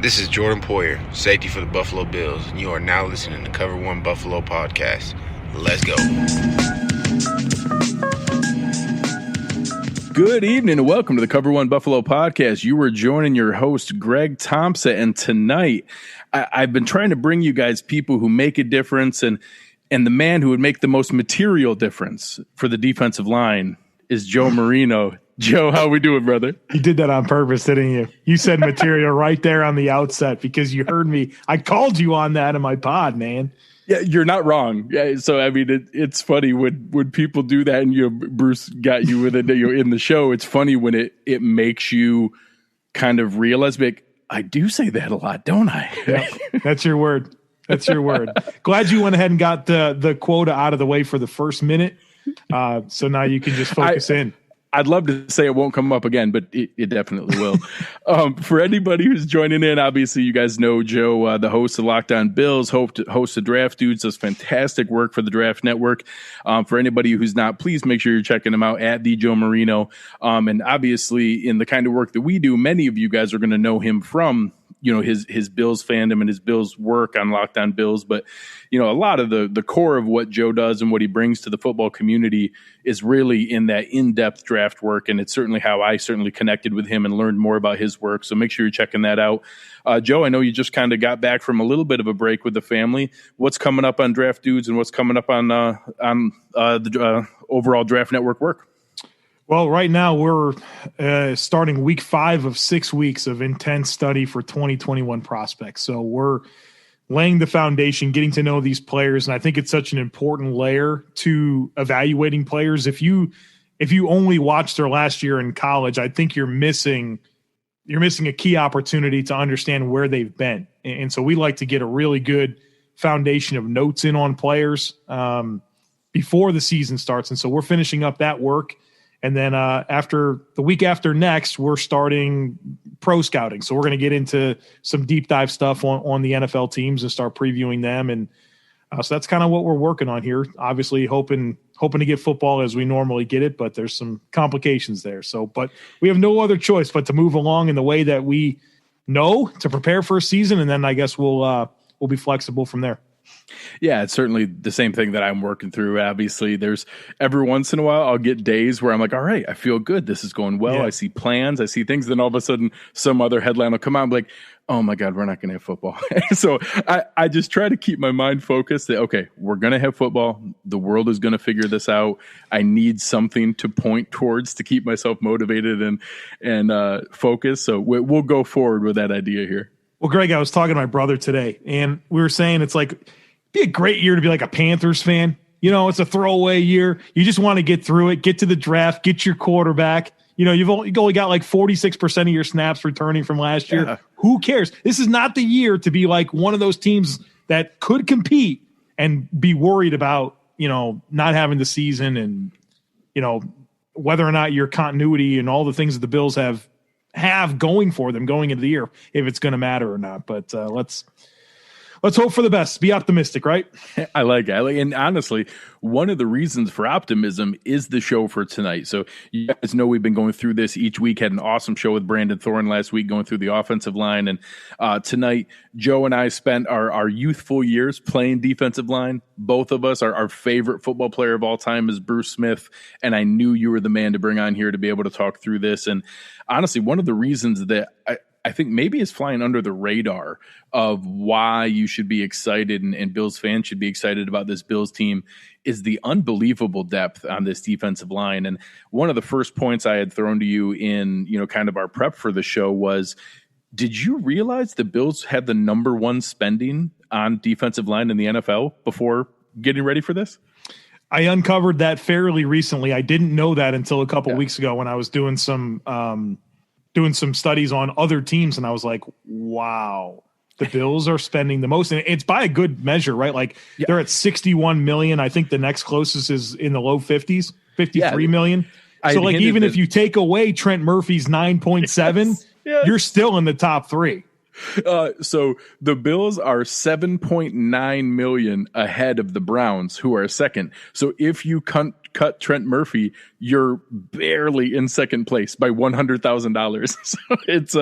This is Jordan Poyer, safety for the Buffalo Bills, and you are now listening to Cover One Buffalo Podcast. Let's go. Good evening and welcome to the Cover One Buffalo Podcast. You were joining your host, Greg Tompsett, and tonight I've been trying to bring you guys people who make a difference, and the man who would make the most material difference for the defensive line is Joe Marino. Joe, how we doing, brother? You did that on purpose, didn't you? You said material right there on the outset because you heard me. I called you on that in my pod, man. Yeah, you're not wrong. Yeah, so I mean, it's funny when people do that, and Bruce got you with it in the show. It's funny when it makes you kind of realize, like, I do say that a lot, don't I? Yeah, that's your word. That's your word. Glad you went ahead and got the quota out of the way for the first minute. So now you can just focus in. I'd love to say it won't come up again, but it definitely will. For anybody who's joining in, obviously you guys know Joe, the host of Locked On Bills, host of Draft Dudes, does fantastic work for the Draft Network. For anybody who's not, please make sure you're checking him out at the Joe Marino. And obviously in the kind of work that we do, many of you guys are going to know him from his Bills fandom and his Bills work on Locked On Bills. But, a lot of the core of what Joe does and what he brings to the football community is really in that in-depth draft work. And it's certainly how I certainly connected with him and learned more about his work. So make sure you're checking that out. Joe, I know you just kind of got back from a little bit of a break with the family. What's coming up on Draft Dudes and what's coming up on the overall Draft Network work? Well, right now we're starting week 5 of 6 weeks of intense study for 2021 prospects. So we're laying the foundation, getting to know these players, and I think it's such an important layer to evaluating players. If you only watched their last year in college, I think you're missing a key opportunity to understand where they've been. And so we like to get a really good foundation of notes in on players before the season starts. And so we're finishing up that work. And then after the week after next, we're starting pro scouting. So we're going to get into some deep dive stuff on the NFL teams and start previewing them. And so that's kind of what we're working on here. Obviously, hoping to get football as we normally get it, but there's some complications there. So, but we have no other choice but to move along in the way that we know to prepare for a season, and then I guess we'll be flexible from there. Yeah, it's certainly the same thing that I'm working through. Obviously, there's every once in a while I'll get days where I'm like, all right, I feel good. This is going well. Yeah. I see plans. I see things. Then all of a sudden some other headline will come out. I'm like, oh my God, we're not going to have football. So I just try to keep my mind focused that, okay, we're going to have football. The world is going to figure this out. I need something to point towards to keep myself motivated and focused. So we'll go forward with that idea here. Well, Greg, I was talking to my brother today, and we were saying it's like it'd be a great year to be like a Panthers fan. It's a throwaway year. You just want to get through it, get to the draft, get your quarterback. You've only got like 46% of your snaps returning from last year. Yeah. Who cares? This is not the year to be like one of those teams that could compete and be worried about, not having the season and, whether or not your continuity and all the things that the Bills have going for them going into the year, if it's going to matter or not. But let's hope for the best. Be optimistic, right? I like it. And honestly, one of the reasons for optimism is the show for tonight. So you guys know we've been going through this each week. Had an awesome show with Brandon Thorne last week going through the offensive line. And tonight, Joe and I spent our youthful years playing defensive line. Both of us, our favorite football player of all time is Bruce Smith. And I knew you were the man to bring on here to be able to talk through this. And honestly, one of the reasons that I think maybe is flying under the radar of why you should be excited and Bills fans should be excited about this Bills team is the unbelievable depth on this defensive line. And one of the first points I had thrown to you in, kind of our prep for the show was, did you realize the Bills had the number one spending on defensive line in the NFL before getting ready for this? I uncovered that fairly recently. I didn't know that until a couple weeks ago when I was doing some studies on other teams, and I was like, wow, the Bills are spending the most. And it's by a good measure, right? Like they're at 61 million. I think the next closest is in the low 50s, 53 million. So like even if you take away Trent Murphy's 9.7, you're still in the top 3. So the Bills are 7.9 million ahead of the Browns, who are second. So if you cut Trent Murphy, you're barely in second place by $100,000. So it's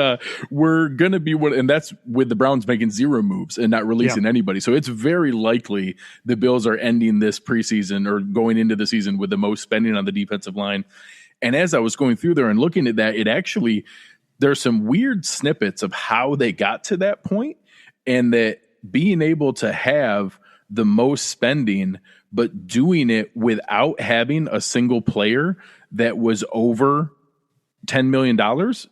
we're gonna be one, and that's with the Browns making zero moves and not releasing anybody. So it's very likely the Bills are ending this preseason or going into the season with the most spending on the defensive line. And as I was going through there and looking at that, it actually, there's some weird snippets of how they got to that point, and that being able to have the most spending, but doing it without having a single player that was over $10 million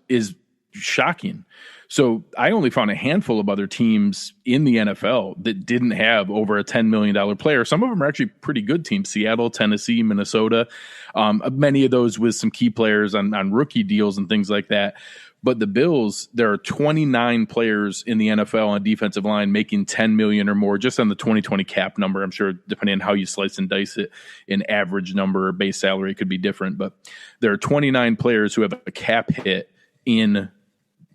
is shocking. So I only found a handful of other teams in the NFL that didn't have over a $10 million player. Some of them are actually pretty good teams: Seattle, Tennessee, Minnesota. Many of those with some key players on rookie deals and things like that. But the Bills, there are 29 players in the NFL on defensive line making $10 million or more, just on the 2020 cap number. I'm sure depending on how you slice and dice it, an average number or base salary could be different. But there are 29 players who have a cap hit in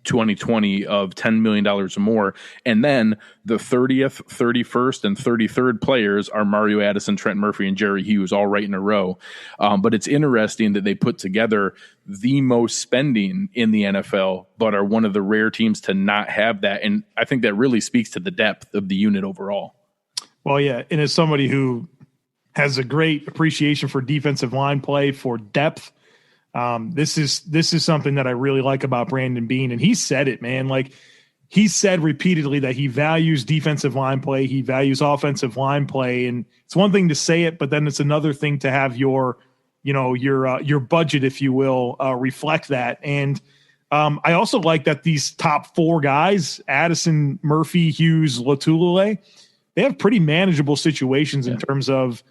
2020 of $10 million or more. And then the 30th, 31st, and 33rd players are Mario Addison, Trent Murphy, and Jerry Hughes, all right in a row. But it's interesting that they put together the most spending in the NFL, but are one of the rare teams to not have that. And I think that really speaks to the depth of the unit overall. Well, yeah. And as somebody who has a great appreciation for defensive line play, for depth, this is something that I really like about Brandon Beane. And he said it, man. Like, he said repeatedly that he values defensive line play. He values offensive line play. And it's one thing to say it, but then it's another thing to have your budget, if you will, reflect that. And I also like that these top four guys, Addison, Murphy, Hughes, Latulele, they have pretty manageable situations in terms of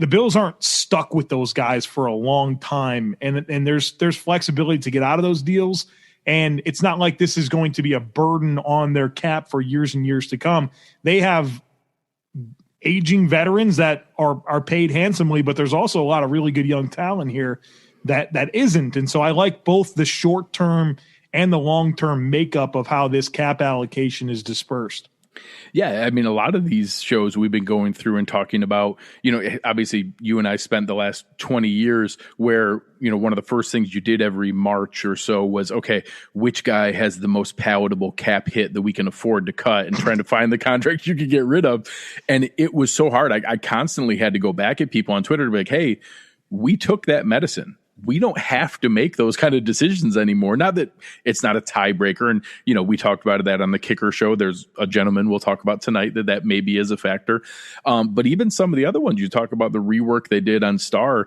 the Bills aren't stuck with those guys for a long time. And there's flexibility to get out of those deals. And it's not like this is going to be a burden on their cap for years and years to come. They have aging veterans that are paid handsomely, but there's also a lot of really good young talent here that isn't. And so I like both the short-term and the long-term makeup of how this cap allocation is dispersed. Yeah, I mean, a lot of these shows we've been going through and talking about, obviously you and I spent the last 20 years where, one of the first things you did every March or so was, okay, which guy has the most palatable cap hit that we can afford to cut, and trying to find the contract you could get rid of. And it was so hard. I constantly had to go back at people on Twitter to be like, hey, we took that medicine. We don't have to make those kind of decisions anymore. Not that it's not a tiebreaker. And, we talked about that on the Kicker show. There's a gentleman we'll talk about tonight that maybe is a factor. But even some of the other ones, you talk about the rework they did on Star,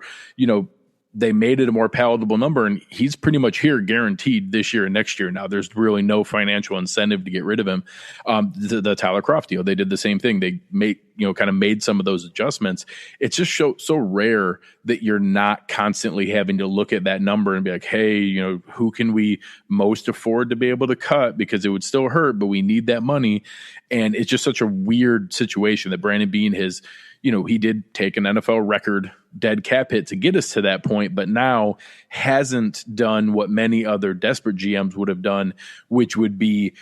they made it a more palatable number, and he's pretty much here guaranteed this year and next year. Now there's really no financial incentive to get rid of him. The Tyler Kroft deal, they did the same thing. They made some of those adjustments. It's just so rare that you're not constantly having to look at that number and be like, hey, who can we most afford to be able to cut, because it would still hurt, but we need that money. And it's just such a weird situation that Brandon Beane has, he did take an NFL record dead cap hit to get us to that point, but now hasn't done what many other desperate GMs would have done, which would be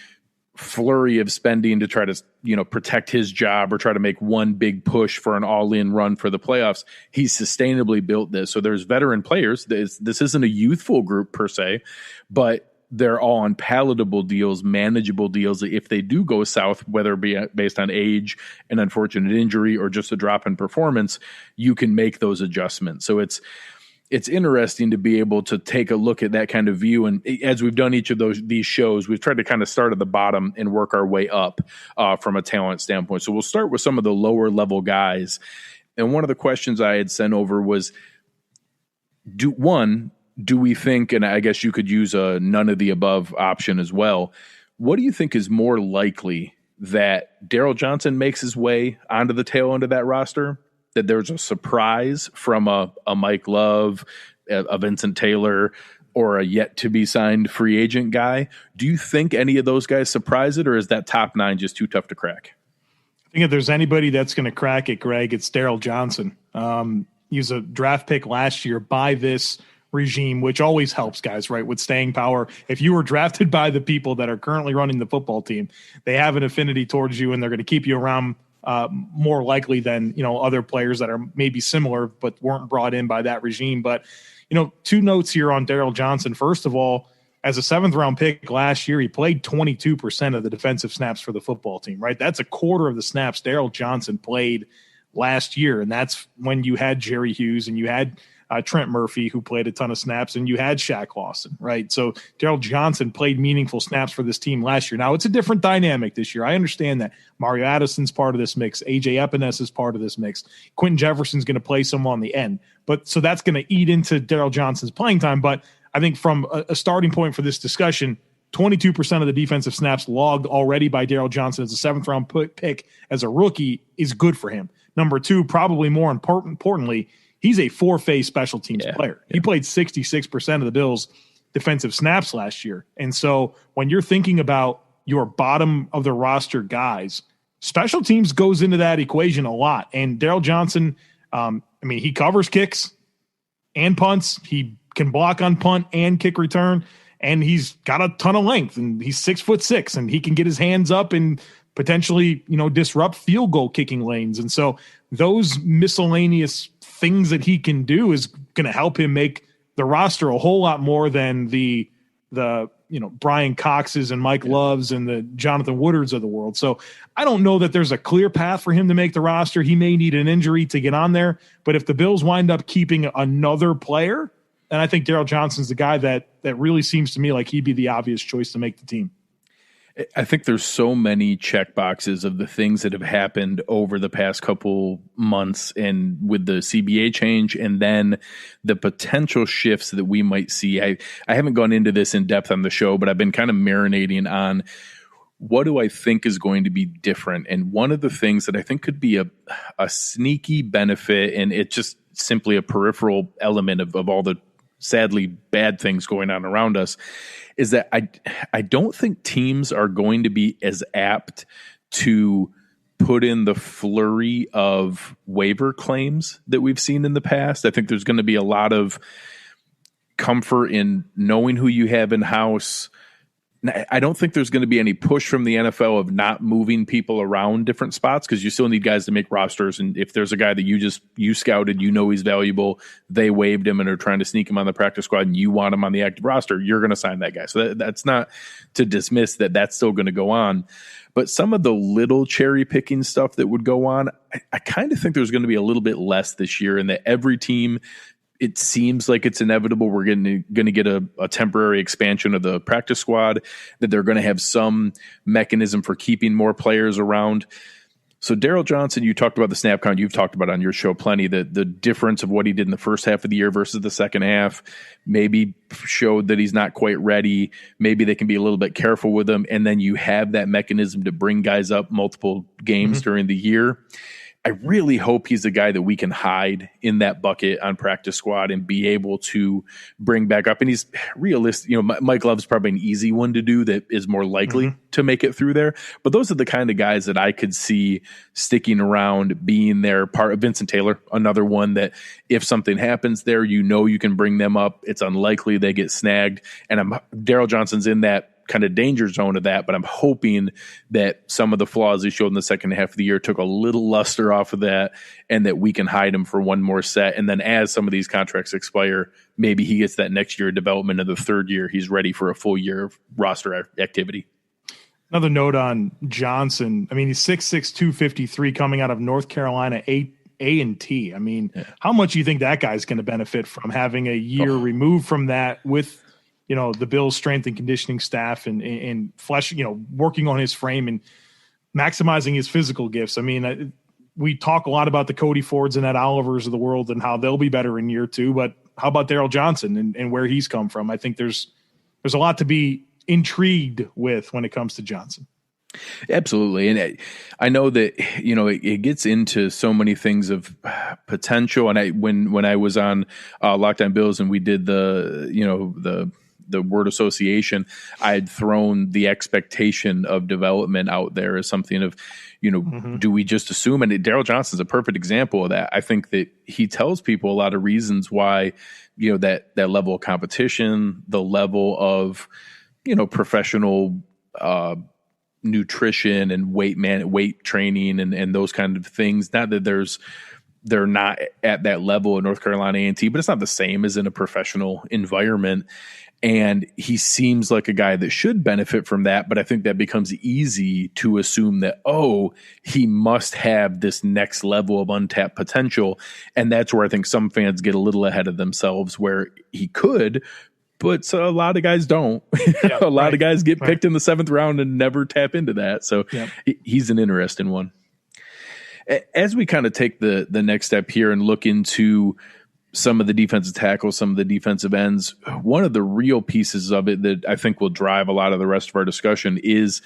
flurry of spending to try to, protect his job or try to make one big push for an all-in run for the playoffs. He's sustainably built this. So there's veteran players. This isn't a youthful group per se, but they're all on palatable deals, manageable deals. If they do go south, whether it be based on age, an unfortunate injury, or just a drop in performance, you can make those adjustments. So it's interesting to be able to take a look at that kind of view. And as we've done each of these shows, we've tried to kind of start at the bottom and work our way up from a talent standpoint. So we'll start with some of the lower level guys. And one of the questions I had sent over was, do we think, and I guess you could use a none of the above option as well, what do you think is more likely, that Daryl Johnson makes his way onto the tail end of that roster, that there's a surprise from a Mike Love, a Vincent Taylor, or a yet-to-be-signed free agent guy? Do you think any of those guys surprise it, or is that top nine just too tough to crack? I think if there's anybody that's going to crack it, Greg, it's Daryl Johnson. He was a draft pick last year by this regime, which always helps guys, right, with staying power. If you were drafted by the people that are currently running the football team, they have an affinity towards you, and they're going to keep you around more likely than, other players that are maybe similar but weren't brought in by that regime. But, two notes here on Daryl Johnson. First of all, as a 7th-round pick last year, he played 22% of the defensive snaps for the football team, right? That's a quarter of the snaps Daryl Johnson played last year, and that's when you had Jerry Hughes and you had Trent Murphy, who played a ton of snaps, and you had Shaq Lawson, right? So Daryl Johnson played meaningful snaps for this team last year. Now, it's a different dynamic this year. I understand that. Mario Addison's part of this mix. A.J. Epinez is part of this mix. Quentin Jefferson's going to play some on the end. But so that's going to eat into Daryl Johnson's playing time. But I think from a starting point for this discussion, 22% of the defensive snaps logged already by Daryl Johnson as a 7th-round pick as a rookie is good for him. Number two, probably more importantly, he's a four-phase special teams player. He played 66% of the Bills' defensive snaps last year. And so when you're thinking about your bottom of the roster guys, special teams goes into that equation a lot. And Daryl Johnson, he covers kicks and punts. He can block on punt and kick return, and he's got a ton of length, and he's 6'6", and he can get his hands up and potentially, disrupt field goal kicking lanes. And so those miscellaneous things that he can do is going to help him make the roster a whole lot more than the Brian Coxes and Mike Loves and the Jonathan Woodards of the world. So I don't know that there's a clear path for him to make the roster. He may need an injury to get on there, but if the Bills wind up keeping another player, then I think Daryl Johnson's the guy that really seems to me like he'd be the obvious choice to make the team. I think there's so many check boxes of the things that have happened over the past couple months, and with the CBA change and then the potential shifts that we might see. I haven't gone into this in depth on the show, but I've been kind of marinating on what do I think is going to be different. And one of the things that I think could be a sneaky benefit, and it's just simply a peripheral element of all the sadly bad things going on around us, is that I don't think teams are going to be as apt to put in the flurry of waiver claims that we've seen in the past. I think there's going to be a lot of comfort in knowing who you have in house. I don't think there's going to be any push from the NFL of not moving people around different spots, because you still need guys to make rosters. And if there's a guy that you scouted, he's valuable, they waived him and are trying to sneak him on the practice squad, and you want him on the active roster, you're going to sign that guy. So that's not to dismiss that that's still going to go on. But some of the little cherry picking stuff that would go on, I kind of think there's going to be a little bit less this year, and that every team, it seems like it's inevitable we're going to get a temporary expansion of the practice squad, that they're going to have some mechanism for keeping more players around. So Daryl Johnson, you talked about the snap count. You've talked about on your show plenty, the difference of what he did in the first half of the year versus the second half maybe showed that he's not quite ready. Maybe they can be a little bit careful with him. And then you have that mechanism to bring guys up multiple games during the year. I really hope he's a guy that we can hide in that bucket on practice squad and be able to bring back up. And he's realistic. Mike Love's probably an easy one to do that is more likely to make it through there. But those are the kind of guys that I could see sticking around, being there. Part of Vincent Taylor, another one that if something happens there, you can bring them up. It's unlikely they get snagged. And Daryl Johnson's in that kind of danger zone of that, but I'm hoping that some of the flaws he showed in the second half of the year took a little luster off of that, and that we can hide him for one more set. And then as some of these contracts expire, maybe he gets that next year development of the third year. He's ready for a full year of roster activity. Another note on Johnson. He's 6'6", 253 coming out of North Carolina A&T. How much do you think that guy's going to benefit from having a year removed from that with the Bills' strength and conditioning staff and flesh, working on his frame and maximizing his physical gifts? We talk a lot about the Cody Fords and Ed Olivers of the world and how they'll be better in year two, but how about Daryl Johnson and where he's come from? I think there's a lot to be intrigued with when it comes to Johnson. Absolutely. And I know that, it gets into so many things of potential. And when I was on Locked On Bills and we did the word association, I had thrown the expectation of development out there as something of, do we just assume? And Daryl Johnson's a perfect example of that. I think that he tells people a lot of reasons why, that level of competition, the level of, professional nutrition and weight training and those kind of things. Not that they're not at that level in North Carolina A&T, but it's not the same as in a professional environment. And he seems like a guy that should benefit from that. But I think that becomes easy to assume that, he must have this next level of untapped potential. And that's where I think some fans get a little ahead of themselves, where he could, but a lot of guys don't. Yep, a lot of guys get picked in the 7th round and never tap into that. So he's an interesting one. As we kind of take the next step here and look into some of the defensive tackles, some of the defensive ends, one of the real pieces of it that I think will drive a lot of the rest of our discussion is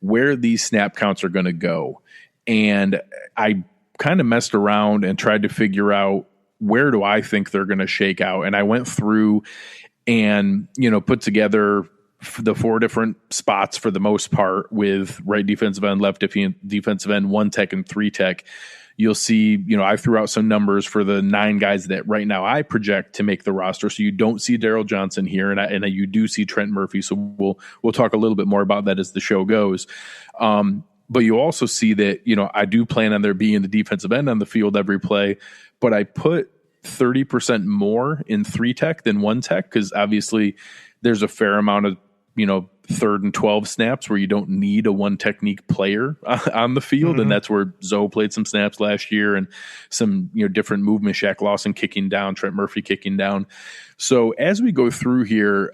where these snap counts are going to go. And I kind of messed around and tried to figure out, where do I think they're going to shake out? And I went through and, put together the 4 different spots for the most part, with right defensive end, left defensive end, 1 tech and 3 tech. You'll see, I threw out some numbers for the 9 guys that right now I project to make the roster. So you don't see Daryl Johnson here, and you do see Trent Murphy. So we'll talk a little bit more about that as the show goes. But you also see that, I do plan on there being the defensive end on the field every play, but I put 30% more in 3 tech than 1 tech, because obviously there's a fair amount of 3rd and 12 snaps where you don't need a 1 technique player on the field. Mm-hmm. And that's where Zoe played some snaps last year, and some, different movement, Shaq Lawson kicking down, Trent Murphy kicking down. So as we go through here,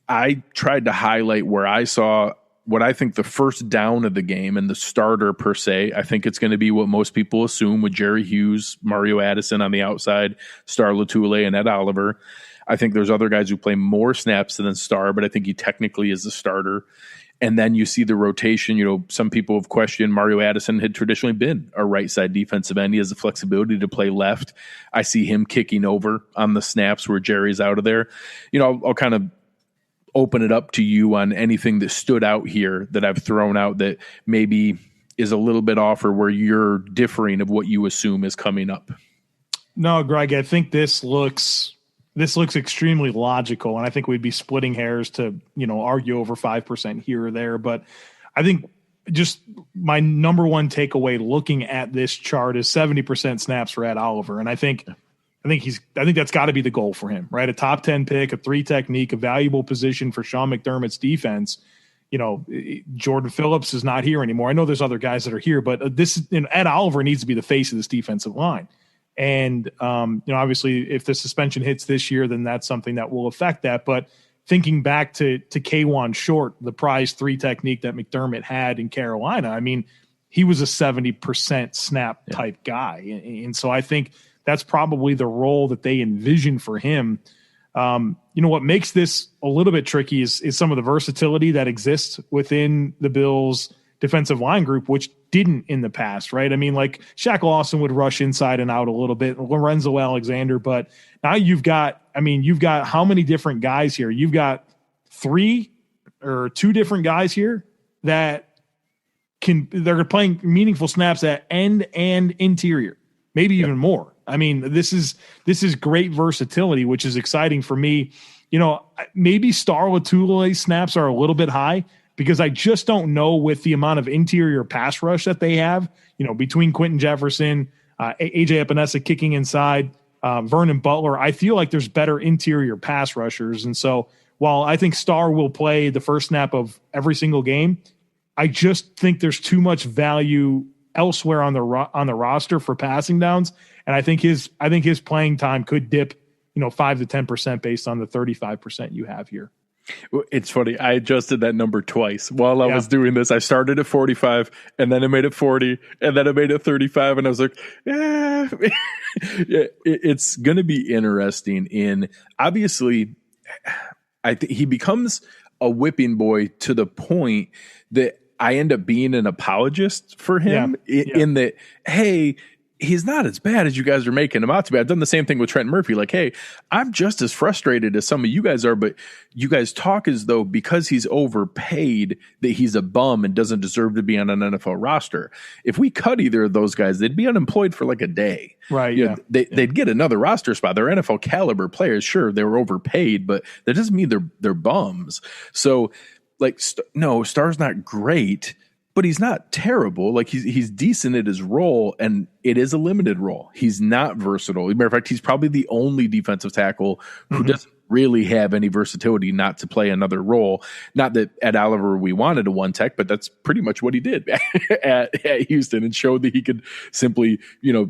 I tried to highlight where I saw what I think the first down of the game and the starter per se. I think it's going to be what most people assume, with Jerry Hughes, Mario Addison on the outside, Star Latule, and Ed Oliver. I think there's other guys who play more snaps than Star, but I think he technically is a starter. And then you see the rotation. Some people have questioned Mario Addison had traditionally been a right side defensive end. He has the flexibility to play left. I see him kicking over on the snaps where Jerry's out of there. I'll kind of open it up to you on anything that stood out here that I've thrown out that maybe is a little bit off, or where you're differing of what you assume is coming up. No, Greg, I think this looks extremely logical, and I think we'd be splitting hairs to, argue over 5% here or there. But I think just my number one takeaway looking at this chart is 70% snaps for Ed Oliver. And I think that's got to be the goal for him, right? A top 10 pick, a 3 technique, a valuable position for Sean McDermott's defense. Jordan Phillips is not here anymore. I know there's other guys that are here, but Ed Oliver needs to be the face of this defensive line. And, obviously if the suspension hits this year, then that's something that will affect that. But thinking back to K'Wan Short, the prize 3 technique that McDermott had in Carolina, I mean, he was a 70% snap type guy. And so I think that's probably the role that they envision for him. What makes this a little bit tricky is some of the versatility that exists within the Bills defensive line group, which didn't in the past, right? I mean, like Shaq Lawson would rush inside and out a little bit, Lorenzo Alexander, but now you've got how many different guys here? You've got 3 or 2 different guys here that they're playing meaningful snaps at end and interior, maybe even more. I mean, this is great versatility, which is exciting for me. Maybe Star Latule snaps are a little bit high, because I just don't know, with the amount of interior pass rush that they have, between Quentin Jefferson, AJ Epinesa kicking inside, Vernon Butler, I feel like there's better interior pass rushers. And so while I think Star will play the first snap of every single game, I just think there's too much value elsewhere on the roster for passing downs. And I think his playing time could dip, 5 to 10% based on the 35% you have here. It's funny. I adjusted that number twice while I was doing this. I started at 45, and then I made it 40, and then I made it 35, and I was like, it's going to be interesting. Obviously, I think he becomes a whipping boy to the point that I end up being an apologist for him in that, hey, he's not as bad as you guys are making him out to be. I've done the same thing with Trent Murphy. Like, hey, I'm just as frustrated as some of you guys are, but you guys talk as though because he's overpaid that he's a bum and doesn't deserve to be on an NFL roster. If we cut either of those guys, they'd be unemployed for like a day. Right. They'd get another roster spot. They're NFL caliber players. Sure, they were overpaid, but that doesn't mean they're bums. So like, no, Starr's not great, but he's not terrible. Like he's decent at his role, and it is a limited role. He's not versatile. As a matter of fact, he's probably the only defensive tackle who doesn't really have any versatility not to play another role. Not that at Oliver we wanted a one tech, but that's pretty much what he did at Houston, and showed that he could simply,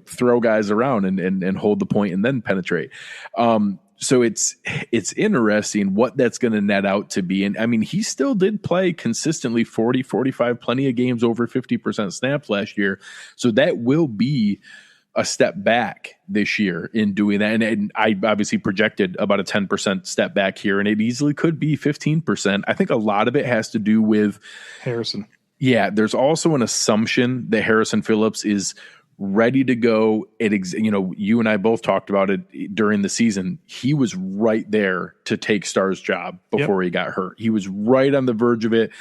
throw guys around and hold the point and then penetrate. So it's interesting what that's going to net out to be. And I mean, he still did play consistently 40, 45, plenty of games over 50% snaps last year. So that will be a step back this year in doing that. And I obviously projected about a 10% step back here, and it easily could be 15%. I think a lot of it has to do with Harrison. Yeah. There's also an assumption that Harrison Phillips is ready to go. You and I both talked about it during the season. He was right there to take Starr's job before he got hurt. He was right on the verge of it.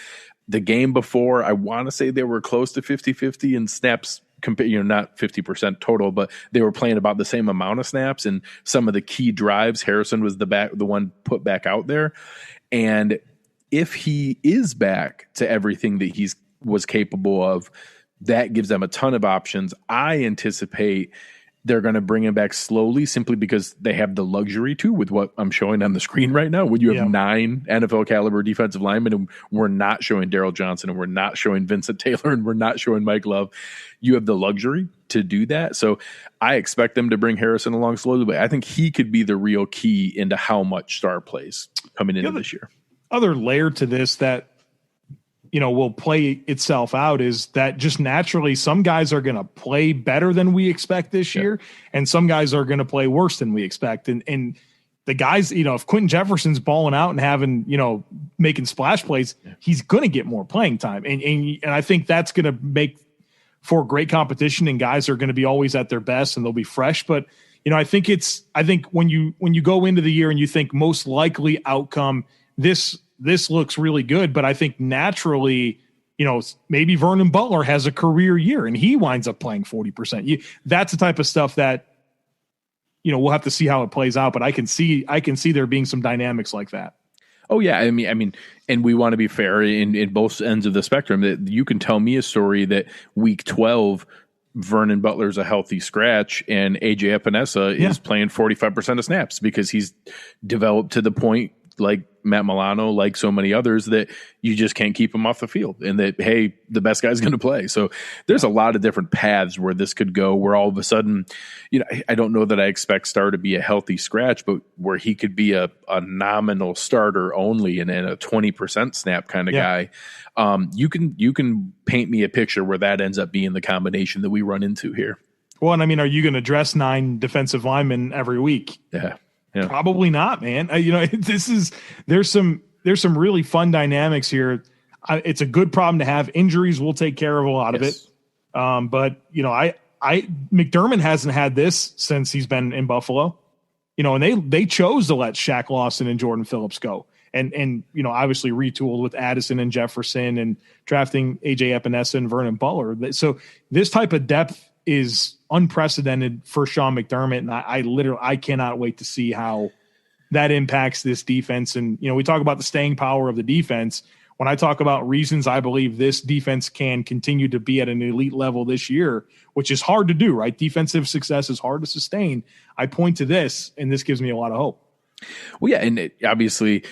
The game before, I want to say they were close to 50-50 in snaps, not 50% total, but they were playing about the same amount of snaps. And some of the key drives, Harrison was the one put back out there. And if he is back to everything that he was capable of, that gives them a ton of options. I anticipate they're going to bring him back slowly, simply because they have the luxury to, with what I'm showing on the screen right now. When you have 9 NFL caliber defensive linemen, and we're not showing Daryl Johnson, and we're not showing Vincent Taylor, and we're not showing Mike Love, you have the luxury to do that. So I expect them to bring Harrison along slowly, but I think he could be the real key into how much Starr plays coming into this year. Other layer to this that will play itself out is that just naturally some guys are going to play better than we expect this year, and some guys are going to play worse than we expect. And the guys, if Quentin Jefferson's balling out and having, making splash plays, he's going to get more playing time. And I think that's going to make for great competition, and guys are going to be always at their best and they'll be fresh. But, I think when you go into the year and you think most likely outcome, this looks really good, but I think naturally, maybe Vernon Butler has a career year and he winds up playing 40%. That's the type of stuff that, we'll have to see how it plays out, but I can see there being some dynamics like that. Oh yeah. I mean, and we want to be fair in both ends of the spectrum. That you can tell me a story that week 12, Vernon Butler's a healthy scratch and AJ Epinesa is playing 45% of snaps because he's developed to the point, like Matt Milano, like so many others, that you just can't keep him off the field, and that, hey, the best guy's going to play. So there's a lot of different paths where this could go, where all of a sudden, I don't know that I expect Starr to be a healthy scratch, but where he could be a nominal starter only and a 20% snap kind of guy. You can paint me a picture where that ends up being the combination that we run into here. Well, and I mean, are you going to dress 9 defensive linemen every week? Yeah. Probably not, man. There's some really fun dynamics here. It's a good problem to have. Injuries will take care of a lot of it. But McDermott hasn't had this since he's been in Buffalo, and they chose to let Shaq Lawson and Jordan Phillips go. And obviously retooled with Addison and Jefferson and drafting AJ Epinesa and Vernon Butler. So this type of depth is unprecedented for Sean McDermott. And I cannot wait to see how that impacts this defense. And, we talk about the staying power of the defense. When I talk about reasons I believe this defense can continue to be at an elite level this year, which is hard to do, right? Defensive success is hard to sustain. I point to this, and this gives me a lot of hope. Well, yeah. And obviously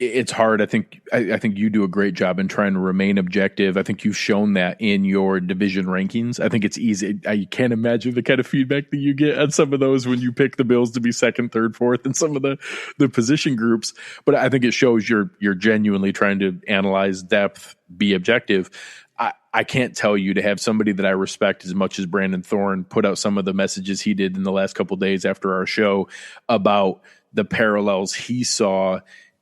it's hard. I think you do a great job in trying to remain objective. I think you've shown that in your division rankings. I think it's easy. I can't imagine the kind of feedback that you get on some of those when you pick the Bills to be second, third, fourth in some of the position groups. But I think it shows you're genuinely trying to analyze depth, be objective. I can't tell you, to have somebody that I respect as much as Brandon Thorne put out some of the messages he did in the last couple of days after our show about the parallels he saw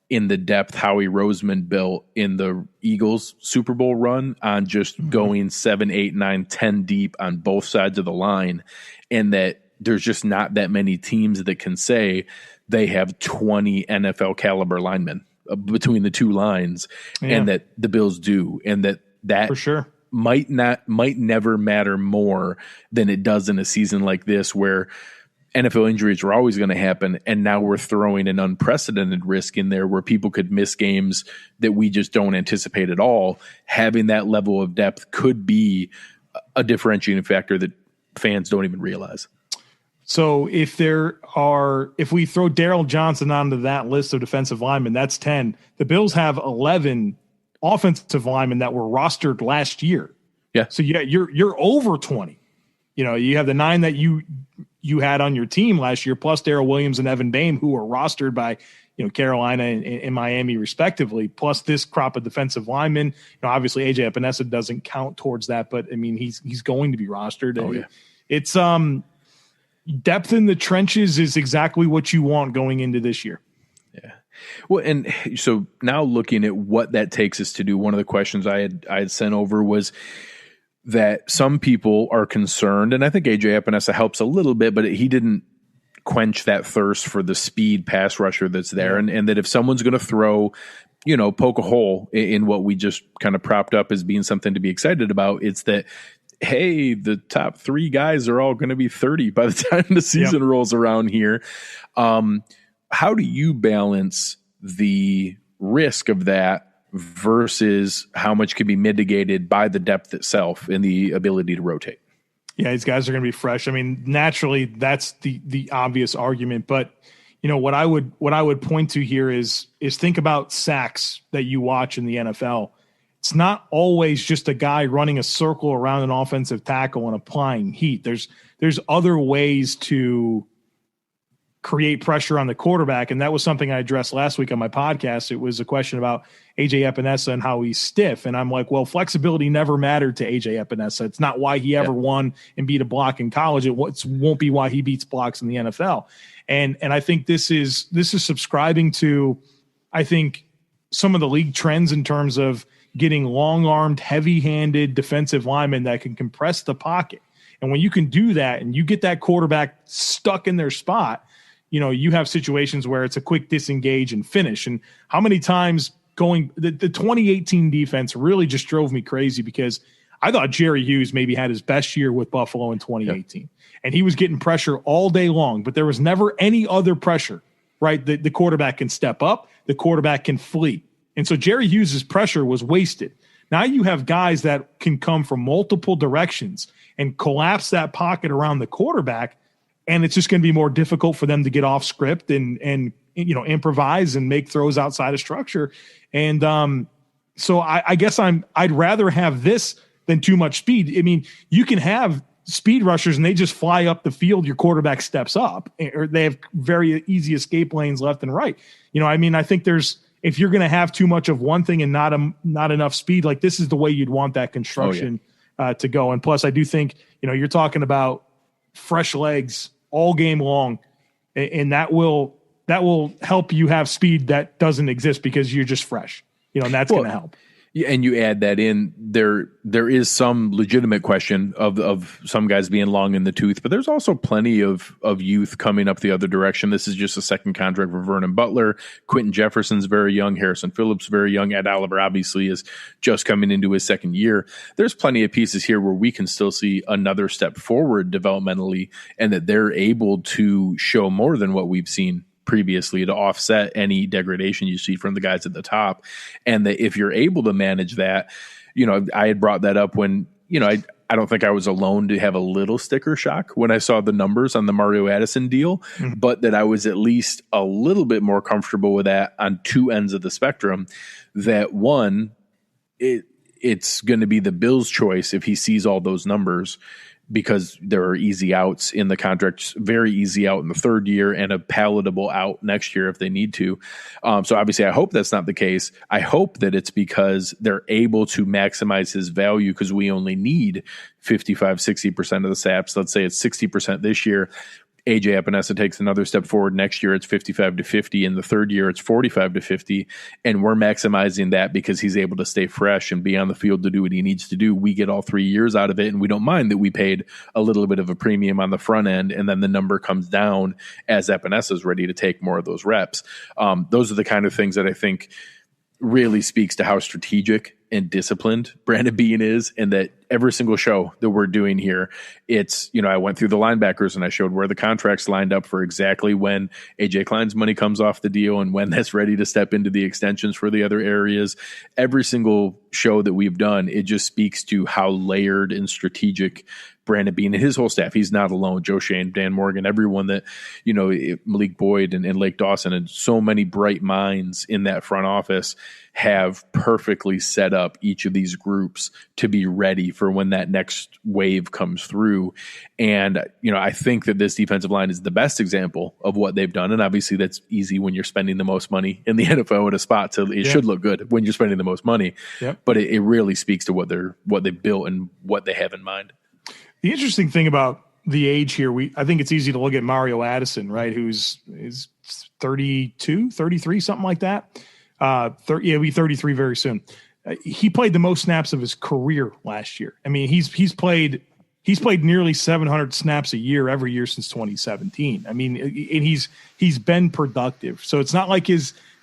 in the depth Howie Roseman built in the Eagles Super Bowl run on just going 7, 8, 9, 10 deep on both sides of the line. And that there's just not that many teams that can say they have 20 NFL caliber linemen between the two lines, and that the Bills do. And that for sure might never matter more than it does in a season like this, where NFL injuries are always going to happen, and now we're throwing an unprecedented risk in there where people could miss games that we just don't anticipate at all. Having that level of depth could be a differentiating factor that fans don't even realize. So if we throw Daryl Johnson onto that list of defensive linemen, that's 10. The Bills have 11 offensive linemen that were rostered last year. Yeah. So you're over 20. You have the 9 that you had on your team last year, plus Darrell Williams and Evan Boehm, who were rostered by Carolina and Miami respectively, plus this crop of defensive linemen. Obviously AJ Epinesa doesn't count towards that, but I mean he's going to be rostered. Oh, yeah. It's depth in the trenches is exactly what you want going into this year. Yeah. Well, and so now looking at what that takes us to do, one of the questions I had sent over was that some people are concerned, and I think AJ Epinesa helps a little bit, but he didn't quench that thirst for the speed pass rusher that's there. And that if someone's going to throw, poke a hole in what we just kind of propped up as being something to be excited about, it's that, hey, the top 3 guys are all going to be 30 by the time the season rolls around here. How do you balance the risk of that versus how much can be mitigated by the depth itself and the ability to rotate? Yeah, these guys are going to be fresh. I mean, naturally, that's the obvious argument. But what I would point to here is think about sacks that you watch in the NFL. It's not always just a guy running a circle around an offensive tackle and applying heat. There's other ways to create pressure on the quarterback, and that was something I addressed last week on my podcast. It was a question about AJ Epinesa and how he's stiff, and I'm like, well, flexibility never mattered to AJ Epinesa. It's not why he ever won and beat a block in college. It won't be why he beats blocks in the NFL. And I think this is subscribing to, I think, some of the league trends in terms of getting long-armed, heavy-handed defensive linemen that can compress the pocket. And when you can do that and you get that quarterback stuck in their spot, you have situations where it's a quick disengage and finish. And how many times the 2018 defense really just drove me crazy because I thought Jerry Hughes maybe had his best year with Buffalo in 2018. Yep. And he was getting pressure all day long, but there was never any other pressure, right? The quarterback can step up, the quarterback can flee. And so Jerry Hughes' pressure was wasted. Now you have guys that can come from multiple directions and collapse that pocket around the quarterback, and it's just going to be more difficult for them to get off script and improvise and make throws outside of structure. And so I guess I'd rather have this than too much speed. I mean, you can have speed rushers and they just fly up the field, your quarterback steps up, or they have very easy escape lanes left and right. I think if you're going to have too much of one thing and not enough speed, like this is the way you'd want that construction to go. And plus I do think, you're talking about fresh legs all game long, and that will help you have speed that doesn't exist because you're just fresh, and that's going to help. Yeah, and you add that in, there is some legitimate question of some guys being long in the tooth, but there's also plenty of youth coming up the other direction. This is just a second contract for Vernon Butler. Quentin Jefferson's very young. Harrison Phillips very young. Ed Oliver obviously is just coming into his second year. There's plenty of pieces here where we can still see another step forward developmentally, and that they're able to show more than what we've seen previously to offset any degradation you see from the guys at the top. And that if you're able to manage that, I had brought that up when, I don't think I was alone to have a little sticker shock when I saw the numbers on the Mario Addison deal, but that I was at least a little bit more comfortable with that on two ends of the spectrum. That one, it's going to be the Bills' choice if he sees all those numbers, because there are easy outs in the contract, very easy out in the third year and a palatable out next year if they need to. So obviously I hope that's not the case. I hope that it's because they're able to maximize his value, because we only need 55, 60% of the saps. Let's say it's 60% this year. AJ Epinesa takes another step forward next year, it's 55 to 50. In the third year, it's 45 to 50. And we're maximizing that because he's able to stay fresh and be on the field to do what he needs to do. We get all 3 years out of it, and we don't mind that we paid a little bit of a premium on the front end, and then the number comes down as Epinesa is ready to take more of those reps. Those are the kind of things that I think really speaks to how strategic and disciplined Brandon Beane is, and that every single show that we're doing here, it's, I went through the linebackers and I showed where the contracts lined up for exactly when AJ Klein's money comes off the deal and when that's ready to step into the extensions for the other areas. Every single show that we've done, it just speaks to how layered and strategic Brandon Beane and his whole staff. He's not alone. Joe Shane, Dan Morgan, everyone that, Malik Boyd and Lake Dawson, and so many bright minds in that front office have perfectly set up each of these groups to be ready for when that next wave comes through. And, I think that this defensive line is the best example of what they've done. And obviously that's easy when you're spending the most money in the NFL at a spot. So it should look good when you're spending the most money, but it really speaks to what they built and what they have in mind. The interesting thing about the age here, I think it's easy to look at Mario Addison, right? Is 32, 33, something like that. He'll be 33 very soon. He played the most snaps of his career last year. I mean, he's played nearly 700 snaps a year every year since 2017. I mean, and he's been productive. So it's not like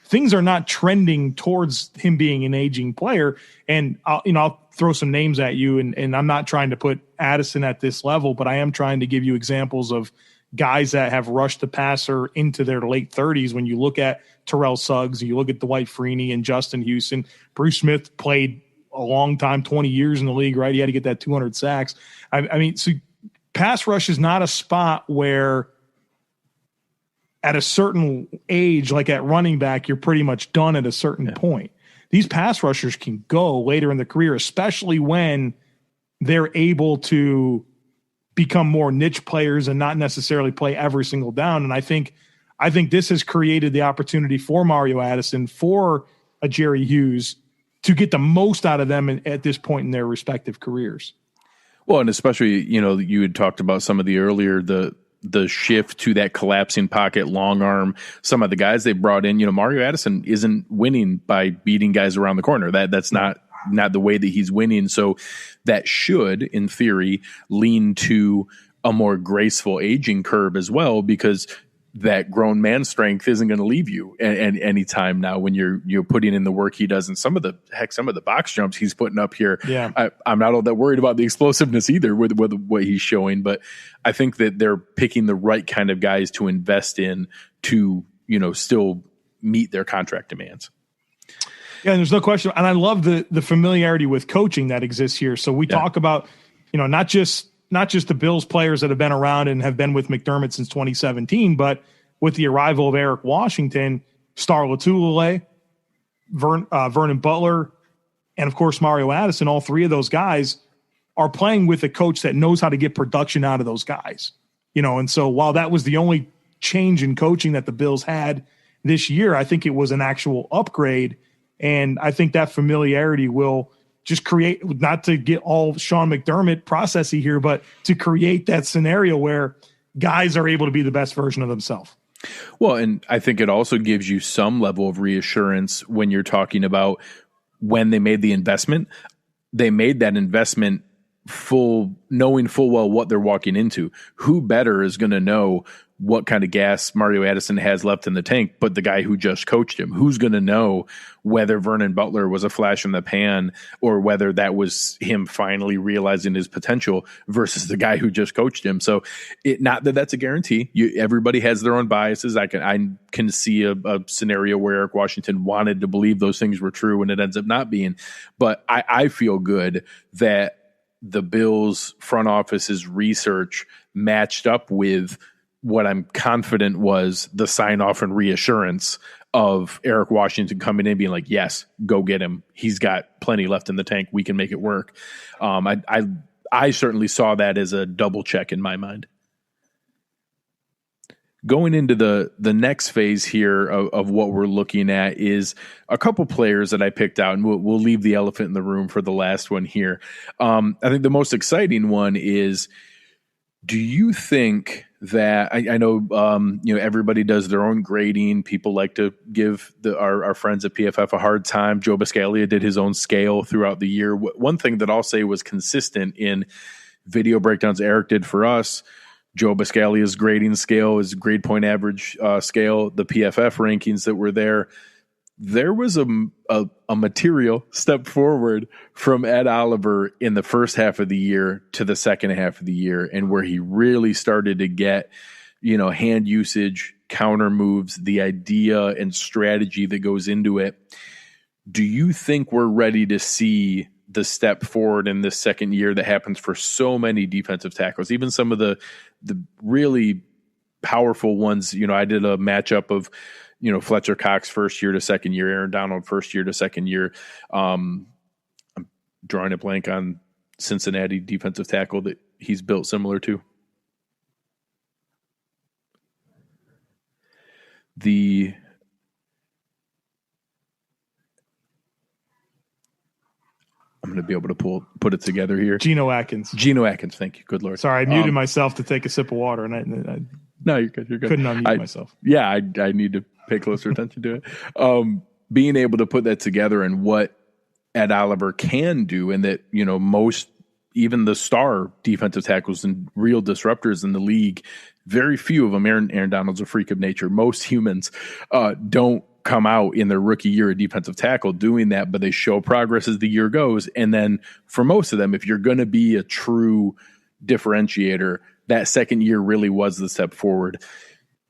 things are not trending towards him being an aging player. And I'll throw some names at you, and I'm not trying to put Addison at this level, but I am trying to give you examples of guys that have rushed the passer into their late 30s. When you look at Terrell Suggs, you look at Dwight Freeney and Justin Houston, Bruce Smith played a long time, 20 years in the league, right? He had to get that 200 sacks. I mean, so pass rush is not a spot where at a certain age, like at running back, you're pretty much done at a certain point. These pass rushers can go later in their career, especially when they're able to become more niche players and not necessarily play every single down. And I think this has created the opportunity for Mario Addison, for a Jerry Hughes, to get the most out of them at this point in their respective careers. Well, and especially, you had talked about some of the earlier, the shift to that collapsing pocket, long arm, some of the guys they brought in, Mario Addison isn't winning by beating guys around the corner. That's not the way that he's winning. So that should, in theory, lean to a more graceful aging curve as well, because that grown man strength isn't going to leave you and any time now when you're putting in the work he does. And some of the box jumps he's putting up here. Yeah. I'm not all that worried about the explosiveness either with what he's showing, but I think that they're picking the right kind of guys to invest in to, still meet their contract demands. Yeah. And there's no question. And I love the familiarity with coaching that exists here. So we talk about, not just the Bills players that have been around and have been with McDermott since 2017, but with the arrival of Eric Washington, Star Lotulelei, Vernon Butler, and of course Mario Addison, all three of those guys are playing with a coach that knows how to get production out of those guys. And so while that was the only change in coaching that the Bills had this year, I think it was an actual upgrade. And I think that familiarity will just create, not to get all Sean McDermott processy here, but to create that scenario where guys are able to be the best version of themselves. Well, and I think it also gives you some level of reassurance when you're talking about when they made the investment. They made that investment knowing full well what they're walking into. Who better is going to know what kind of gas Mario Addison has left in the tank, but the guy who just coached him? Who's going to know whether Vernon Butler was a flash in the pan or whether that was him finally realizing his potential versus the guy who just coached him? So not that that's a guarantee. Everybody has their own biases. I can see a scenario where Eric Washington wanted to believe those things were true and it ends up not being. But I feel good that the Bills front office's research matched up with what I'm confident was the sign off and reassurance of Eric Washington coming in being like, yes, go get him. He's got plenty left in the tank. We can make it work. I certainly saw that as a double check in my mind. Going into the next phase here of what we're looking at is a couple players that I picked out, and we'll leave the elephant in the room for the last one here. I think the most exciting one is, do you think that I know everybody does their own grading. People like to give our friends at PFF a hard time. Joe Biscaglia did his own scale throughout the year. One thing that I'll say was consistent in video breakdowns Eric did for us, Joe Biscaglia's grading scale, his grade point average scale, the PFF rankings that were there. there was a material step forward from Ed Oliver in the first half of the year to the second half of the year, and where he really started to get, hand usage, counter moves, the idea and strategy that goes into it. Do you think we're ready to see the step forward in this second year that happens for so many defensive tackles, even some of the really powerful ones? I did a matchup of, Fletcher Cox first year to second year, Aaron Donald first year to second year. I'm drawing a blank on Cincinnati defensive tackle that he's built similar to. I'm going to be able to put it together here. Geno Atkins. Thank you. Good Lord. Sorry, I muted myself to take a sip of water, and I no, you're good. Couldn't unmute myself. Yeah, I need to pay closer attention to it. Being able to put that together and what Ed Oliver can do, and that, most, even the star defensive tackles and real disruptors in the league, very few of them, Aaron Donald's a freak of nature. Most humans don't come out in their rookie year a defensive tackle doing that, but they show progress as the year goes. And then for most of them, if you're going to be a true differentiator, that second year really was the step forward.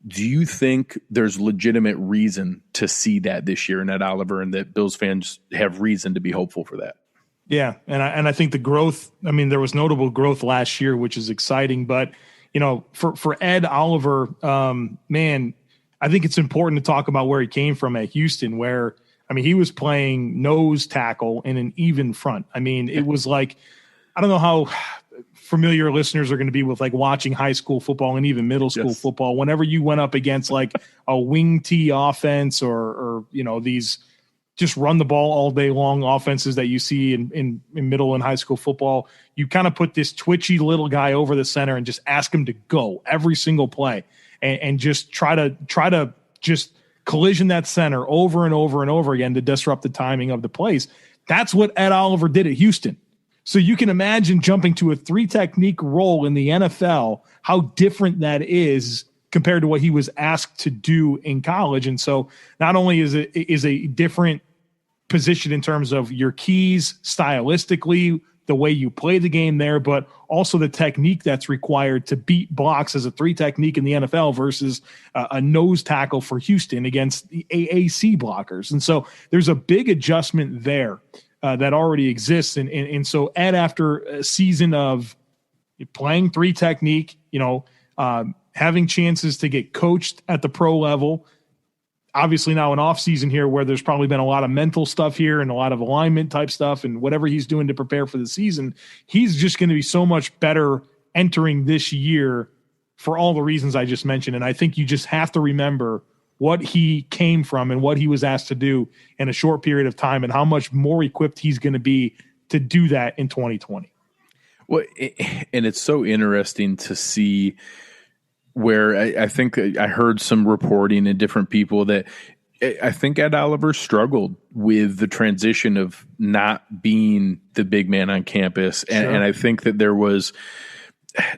Do you think there's legitimate reason to see that this year in Ed Oliver, and that Bills fans have reason to be hopeful for that? Yeah, and I think the growth, there was notable growth last year, which is exciting. But, for Ed Oliver, I think it's important to talk about where he came from at Houston, where, he was playing nose tackle in an even front. It was like, I don't know how familiar listeners are going to be with like watching high school football and even middle school football. Whenever you went up against like a wing T offense or these just run the ball all day long offenses that you see in middle and high school football, you kind of put this twitchy little guy over the center and just ask him to go every single play and just try to just collision that center over and over and over again to disrupt the timing of the plays. That's what Ed Oliver did at Houston. So you can imagine jumping to a 3-technique role in the NFL, how different that is compared to what he was asked to do in college. And so not only is a different position in terms of your keys stylistically, the way you play the game there, but also the technique that's required to beat blocks as a 3-technique in the NFL versus a nose tackle for Houston against the AAC blockers. And so there's a big adjustment there that already exists. And so Ed, after a season of playing 3-technique, having chances to get coached at the pro level, obviously now an off season here where there's probably been a lot of mental stuff here and a lot of alignment type stuff and whatever he's doing to prepare for the season, he's just going to be so much better entering this year for all the reasons I just mentioned. And I think you just have to remember what he came from and what he was asked to do in a short period of time and how much more equipped he's going to be to do that in 2020. Well, and it's so interesting to see where I think I heard some reporting and different people that I think Ed Oliver struggled with the transition of not being the big man on campus. Sure. And I think that there was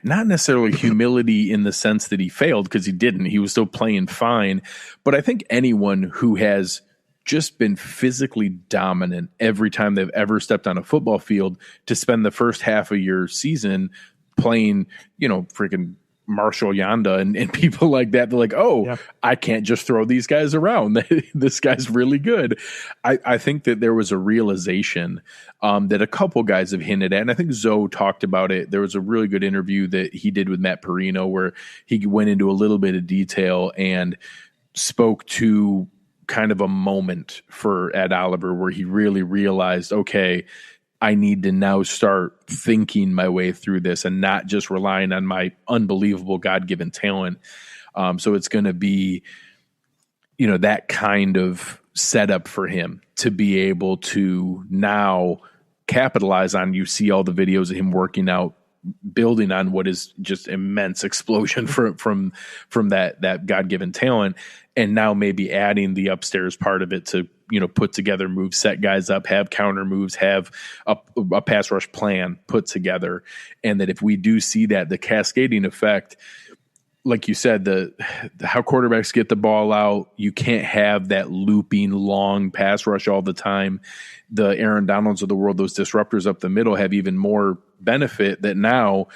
not necessarily humility in the sense that he failed, because he didn't. He was still playing fine. But I think anyone who has just been physically dominant every time they've ever stepped on a football field, to spend the first half of your season playing, freaking Marshall Yanda and people like that, they're like, I can't just throw these guys around. This guy's really good. I think that there was a realization that a couple guys have hinted at, and I think Zoe talked about it. There was a really good interview that he did with Matt Marino where he went into a little bit of detail and spoke to kind of a moment for Ed Oliver where he really realized, okay, I need to now start thinking my way through this and not just relying on my unbelievable God-given talent. So it's going to be, that kind of setup for him to be able to now capitalize on. You see all the videos of him working out, building on what is just immense explosion from that God-given talent, and now maybe adding the upstairs part of it to, put together moves, set guys up, have counter moves, have a pass rush plan put together. And that if we do see that, the cascading effect, like you said, how quarterbacks get the ball out, you can't have that looping long pass rush all the time. The Aaron Donalds of the world, those disruptors up the middle, have even more benefit that now,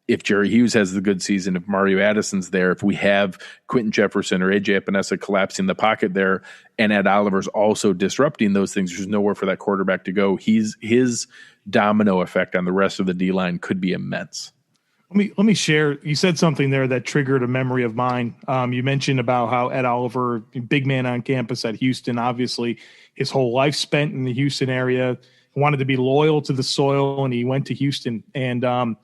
if Jerry Hughes has the good season, if Mario Addison's there, if we have Quentin Jefferson or AJ Epinesa collapsing the pocket there, and Ed Oliver's also disrupting those things, there's nowhere for that quarterback to go. His domino effect on the rest of the D-line could be immense. Let me share. You said something there that triggered a memory of mine. You mentioned about how Ed Oliver, big man on campus at Houston, obviously his whole life spent in the Houston area, wanted to be loyal to the soil, and he went to Houston. And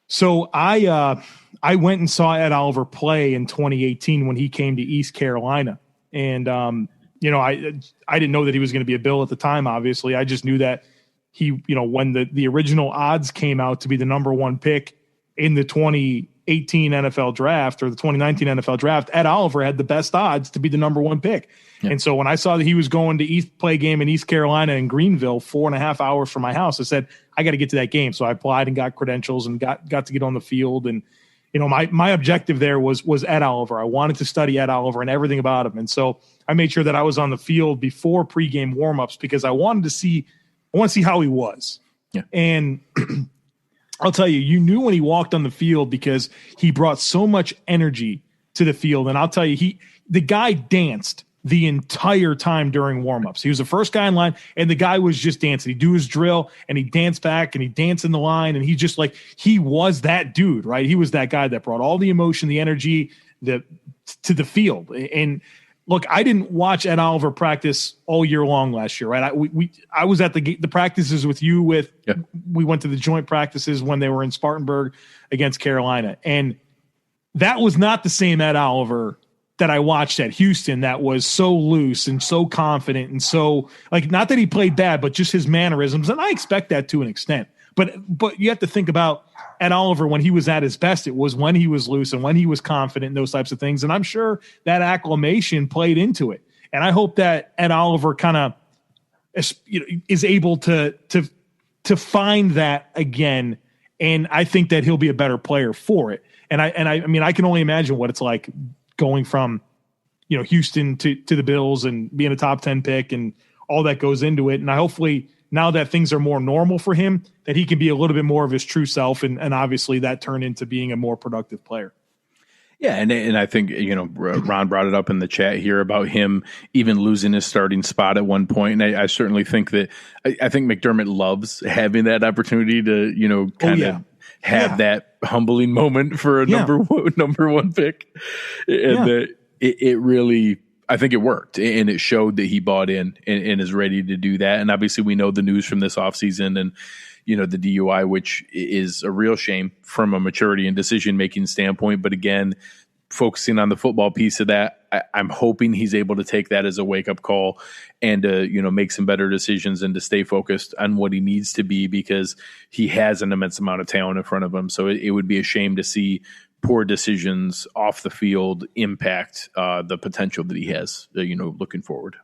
so I went and saw Ed Oliver play in 2018 when he came to East Carolina. And, I didn't know that he was going to be a Bill at the time, obviously. I just knew that he, when the original odds came out to be the number one pick in the 2018 NFL draft or the 2019 NFL draft, Ed Oliver had the best odds to be the number one pick. Yeah. And so when I saw that he was going to play a game in East Carolina in Greenville, 4.5 hours from my house, I said, I got to get to that game. So I applied and got credentials and got to get on the field. And, my objective there was Ed Oliver. I wanted to study Ed Oliver and everything about him. And so I made sure that I was on the field before pregame warmups because I want to see how he was. Yeah. And I'll tell you, you knew when he walked on the field because he brought so much energy to the field. And I'll tell you, the guy danced the entire time during warmups. He was the first guy in line, and the guy was just dancing. He'd do his drill, and he'd dance back, and he'd dance in the line, and he was that dude, right? He was that guy that brought all the emotion, the energy to the field. And look, I didn't watch Ed Oliver practice all year long last year, right? I was at the practices with you. We went to the joint practices when they were in Spartanburg against Carolina, and that was not the same Ed Oliver that I watched at Houston. That was so loose and so confident and so not that he played bad, but just his mannerisms, and I expect that to an extent. But you have to think about Ed Oliver when he was at his best. It was when he was loose and when he was confident and those types of things. And I'm sure that acclimation played into it. And I hope that Ed Oliver kind of is able to find that again. And I think that he'll be a better player for it. And I mean, I can only imagine what it's like going from, Houston to the Bills and being a top 10 pick and all that goes into it. And hopefully now that things are more normal for him, that he can be a little bit more of his true self. And obviously that turned into being a more productive player. Yeah. And I think, Ron brought it up in the chat here about him even losing his starting spot at one point. And I certainly think that I think McDermott loves having that opportunity to, have that humbling moment for a number one pick. And it really, I think it worked, and it showed that he bought in and is ready to do that. And obviously we know the news from this offseason and, the DUI, which is a real shame from a maturity and decision-making standpoint. But again, focusing on the football piece of that, I'm hoping he's able to take that as a wake-up call and to, make some better decisions and to stay focused on what he needs to be, because he has an immense amount of talent in front of him. So it would be a shame to see poor decisions off the field impact the potential that he has, looking forward.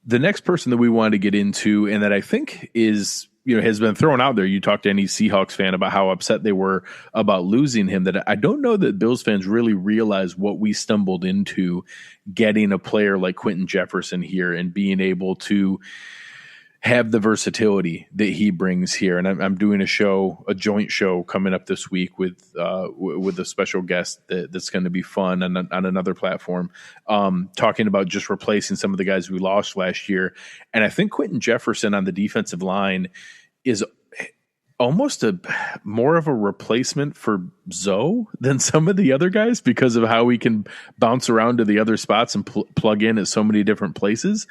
The next person that we wanted to get into, and that I think is, has been thrown out there. You talk to any Seahawks fan about how upset they were about losing him, that I don't know that Bills fans really realize what we stumbled into getting a player like Quentin Jefferson here and being able to have the versatility that he brings here. And I'm doing a joint show coming up this week with a special guest that's going to be fun on another platform, talking about just replacing some of the guys we lost last year. And I think Quentin Jefferson on the defensive line is almost more of a replacement for Zoe than some of the other guys, because of how he can bounce around to the other spots and plug in at so many different places.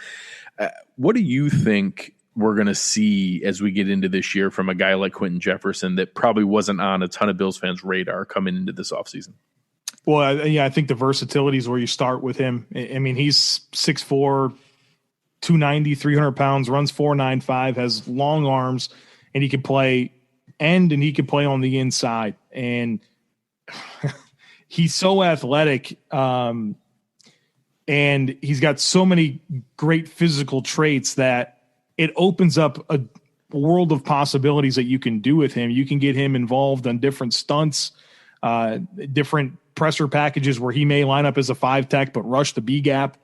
What do you think we're going to see as we get into this year from a guy like Quentin Jefferson that probably wasn't on a ton of Bills fans' radar coming into this offseason? Well, I think the versatility is where you start with him. I mean, he's 6'4", 290, 300 pounds, runs 4.95, has long arms, and he can play end and he can play on the inside. And he's so athletic, and he's got so many great physical traits that it opens up a world of possibilities that you can do with him. You can get him involved on different stunts. different presser packages where he may line up as a 5 tech, but rush the B gap.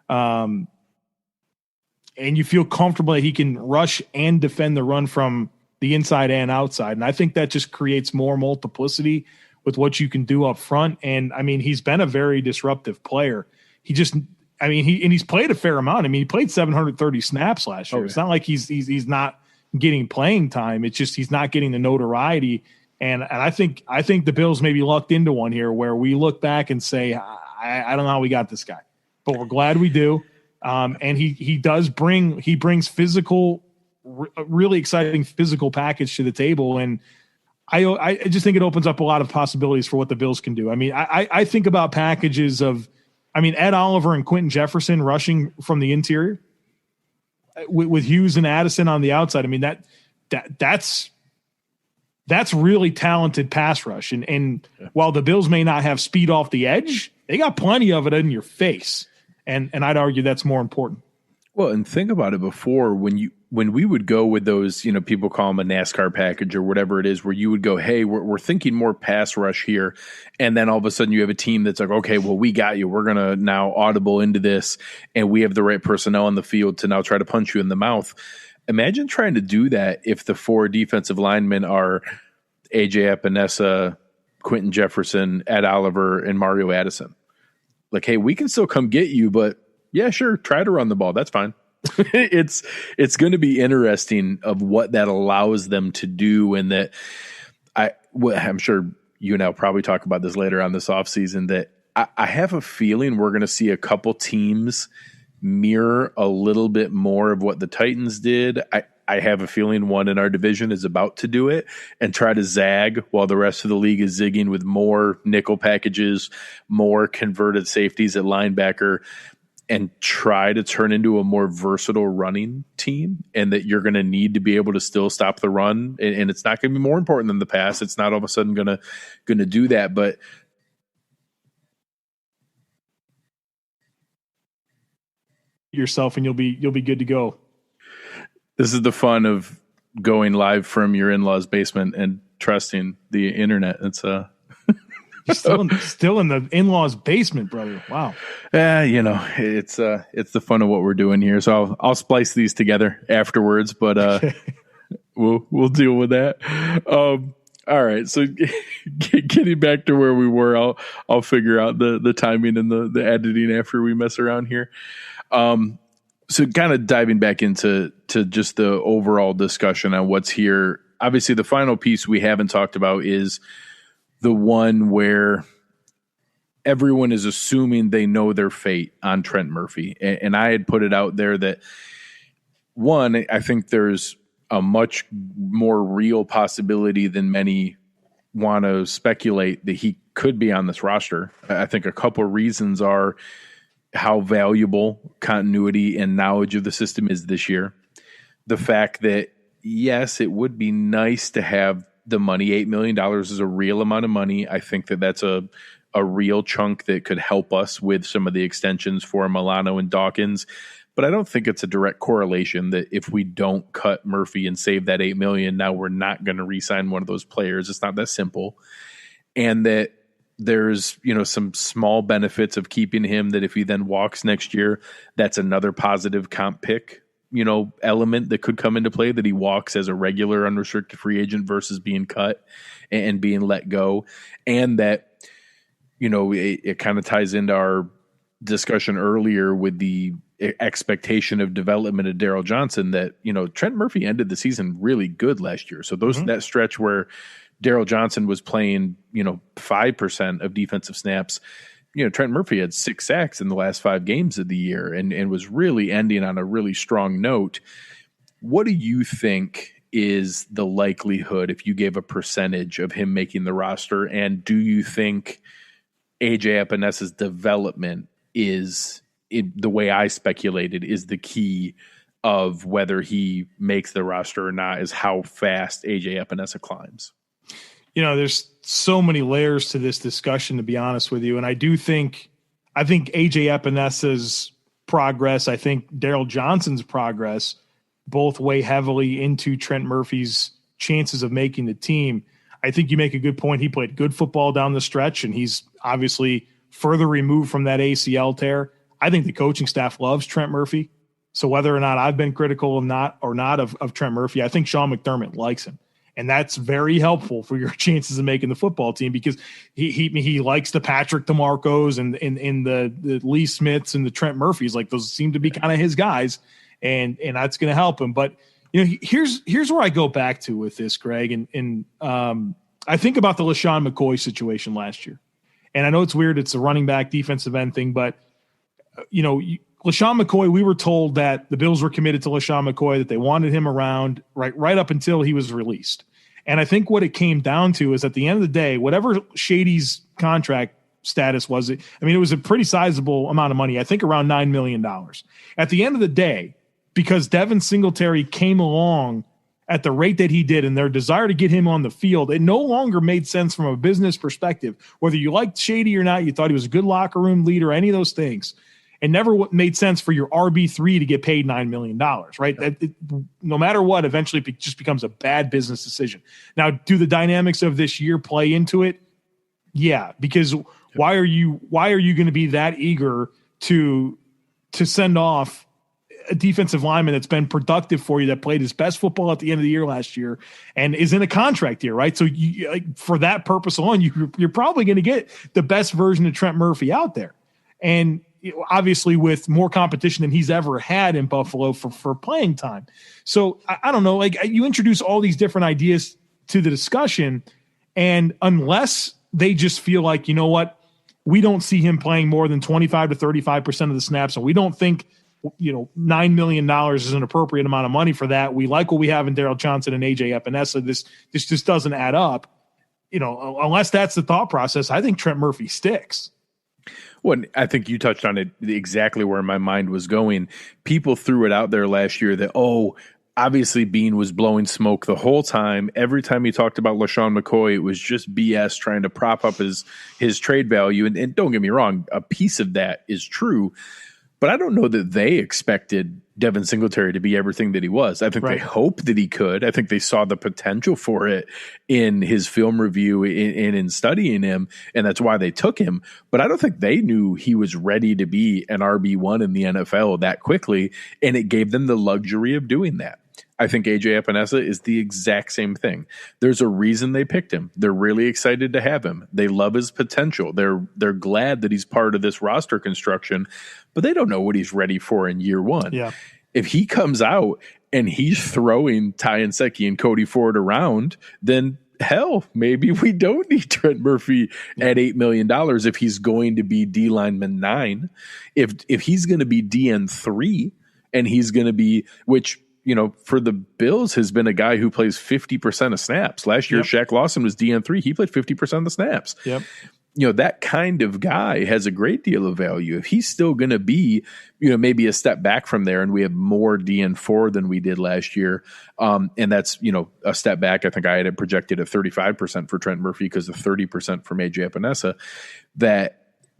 And you feel comfortable that he can rush and defend the run from the inside and outside. And I think that just creates more multiplicity with what you can do up front. And I mean, he's been a very disruptive player. He's played a fair amount. I mean, he played 730 snaps last year. It's not like he's not getting playing time. It's just, he's not getting the notoriety. And I think the Bills may be lucked into one here where we look back and say, I don't know how we got this guy, but we're glad we do. And he brings physical, really exciting physical package to the table. And I just think it opens up a lot of possibilities for what the Bills can do. I mean, I think about packages of, Ed Oliver and Quentin Jefferson rushing from the interior with Hughes and Addison on the outside. I mean, that's really talented pass rush. And while the Bills may not have speed off the edge, they got plenty of it in your face. And I'd argue that's more important. Well, and think about it before when we would go with those, people call them a NASCAR package or whatever it is, where you would go, hey, we're thinking more pass rush here. And then all of a sudden you have a team that's like, okay, well, we got you. We're going to now audible into this. And we have the right personnel on the field to now try to punch you in the mouth. Imagine trying to do that if the 4 defensive linemen are AJ Epinesa, Quentin Jefferson, Ed Oliver, and Mario Addison. Like, hey, we can still come get you, but yeah, sure, try to run the ball. That's fine. It's going to be interesting of what that allows them to do, and that I'm sure you and I will probably talk about this later on this offseason, that I have a feeling we're going to see a couple teams mirror a little bit more of what the Titans did. I have a feeling one in our division is about to do it and try to zag while the rest of the league is zigging with more nickel packages, more converted safeties at linebacker, and try to turn into a more versatile running team, and that you're going to need to be able to still stop the run. And it's not going to be more important than the pass. It's not all of a sudden going to do that, but yourself and you'll be good to go. This is the fun of going live from your in-laws' basement and trusting the internet. It's You're still in the in-laws' basement, brother. Wow. It's the fun of what we're doing here. So I'll splice these together afterwards, but we'll deal with that. All right. So getting back to where we were, I'll figure out the timing and the editing after we mess around here. So kind of diving back into just the overall discussion on what's here. Obviously, the final piece we haven't talked about is the one where everyone is assuming they know their fate on Trent Murphy. And I had put it out there that, one, I think there's a much more real possibility than many want to speculate that he could be on this roster. I think a couple of reasons are how valuable continuity and knowledge of the system is this year. The fact that, yes, it would be nice to have the money. $8 million is a real amount of money. I think that that's a real chunk that could help us with some of the extensions for Milano and Dawkins. But I don't think it's a direct correlation that if we don't cut Murphy and save that $8 million, now we're not going to re-sign one of those players. It's not that simple. And that there's, some small benefits of keeping him, that if he then walks next year, that's another positive comp pick, element that could come into play, that he walks as a regular unrestricted free agent versus being cut and being let go. And that, it kind of ties into our discussion earlier with the expectation of development of Daryl Johnson, that, Trent Murphy ended the season really good last year. So that stretch where Daryl Johnson was playing, 5% of defensive snaps, Trent Murphy had 6 sacks in the last 5 games of the year and was really ending on a really strong note. What do you think is the likelihood, if you gave a percentage, of him making the roster? And do you think AJ Epinesa's development is, the way I speculated, is the key of whether he makes the roster or not, is how fast AJ Epinesa climbs? There's so many layers to this discussion, to be honest with you. And I think AJ Epinesa's progress, I think Daryl Johnson's progress, both weigh heavily into Trent Murphy's chances of making the team. I think you make a good point. He played good football down the stretch, and he's obviously further removed from that ACL tear. I think the coaching staff loves Trent Murphy. So whether or not I've been critical of Trent Murphy, I think Sean McDermott likes him. And that's very helpful for your chances of making the football team, because he likes the Patrick DeMarcos and the Lee Smiths and the Trent Murphys. Like, those seem to be kind of his guys, and that's going to help him. But here's where I go back to with this, Greg, and I think about the LaShawn McCoy situation last year, and I know it's weird, it's a running back defensive end thing, but LaShawn McCoy, we were told that the Bills were committed to LaShawn McCoy, that they wanted him around right up until he was released. And I think what it came down to is, at the end of the day, whatever Shady's contract status was, it was a pretty sizable amount of money, I think around $9 million. At the end of the day, because Devin Singletary came along at the rate that he did and their desire to get him on the field, it no longer made sense from a business perspective. Whether you liked Shady or not, you thought he was a good locker room leader, any of those things, it never made sense for your RB3 to get paid $9 million, right? No matter what, eventually it just becomes a bad business decision. Now, do the dynamics of this year play into it? Yeah, because why are you going to be that eager to send off a defensive lineman that's been productive for you, that played his best football at the end of the year last year and is in a contract year, right? So for that purpose alone, you're probably going to get the best version of Trent Murphy out there. And obviously with more competition than he's ever had in Buffalo for playing time. So I don't know, like, you introduce all these different ideas to the discussion, and unless they just feel like, you know what, we don't see him playing more than 25 to 35% of the snaps, and we don't think $9 million is an appropriate amount of money for that. We like what we have in Daryl Johnson and AJ Epinesa. This just doesn't add up. Unless that's the thought process, I think Trent Murphy sticks. Well, I think you touched on it exactly where my mind was going. People threw it out there last year that, obviously Bean was blowing smoke the whole time. Every time he talked about LaShawn McCoy, it was just BS, trying to prop up his trade value. And don't get me wrong, a piece of that is true. But I don't know that they expected Devin Singletary to be everything that he was. I think They hoped that he could. I think they saw the potential for it in his film review and in studying him, and that's why they took him. But I don't think they knew he was ready to be an RB1 in the NFL that quickly, and it gave them the luxury of doing that. I think AJ Epinesa is the exact same thing. There's a reason they picked him. They're really excited to have him. They love his potential. They're glad that he's part of this roster construction, but they don't know what he's ready for in year one. Yeah. If he comes out and he's throwing Ty Nsekhe and Cody Ford around, then hell, maybe we don't need Trent Murphy at $8 million if he's going to be D lineman 9. If he's going to be DN 3 and he's going to be, which, for the Bills has been a guy who plays 50% of snaps. Last year, Shaq Lawson was DN3. He played 50% of the snaps. Yep. That kind of guy has a great deal of value. If he's still going to be, maybe a step back from there, and we have more DN4 than we did last year, and that's, a step back. I think I had it projected at 35% for Trent Murphy because of 30% from AJ Epinesa,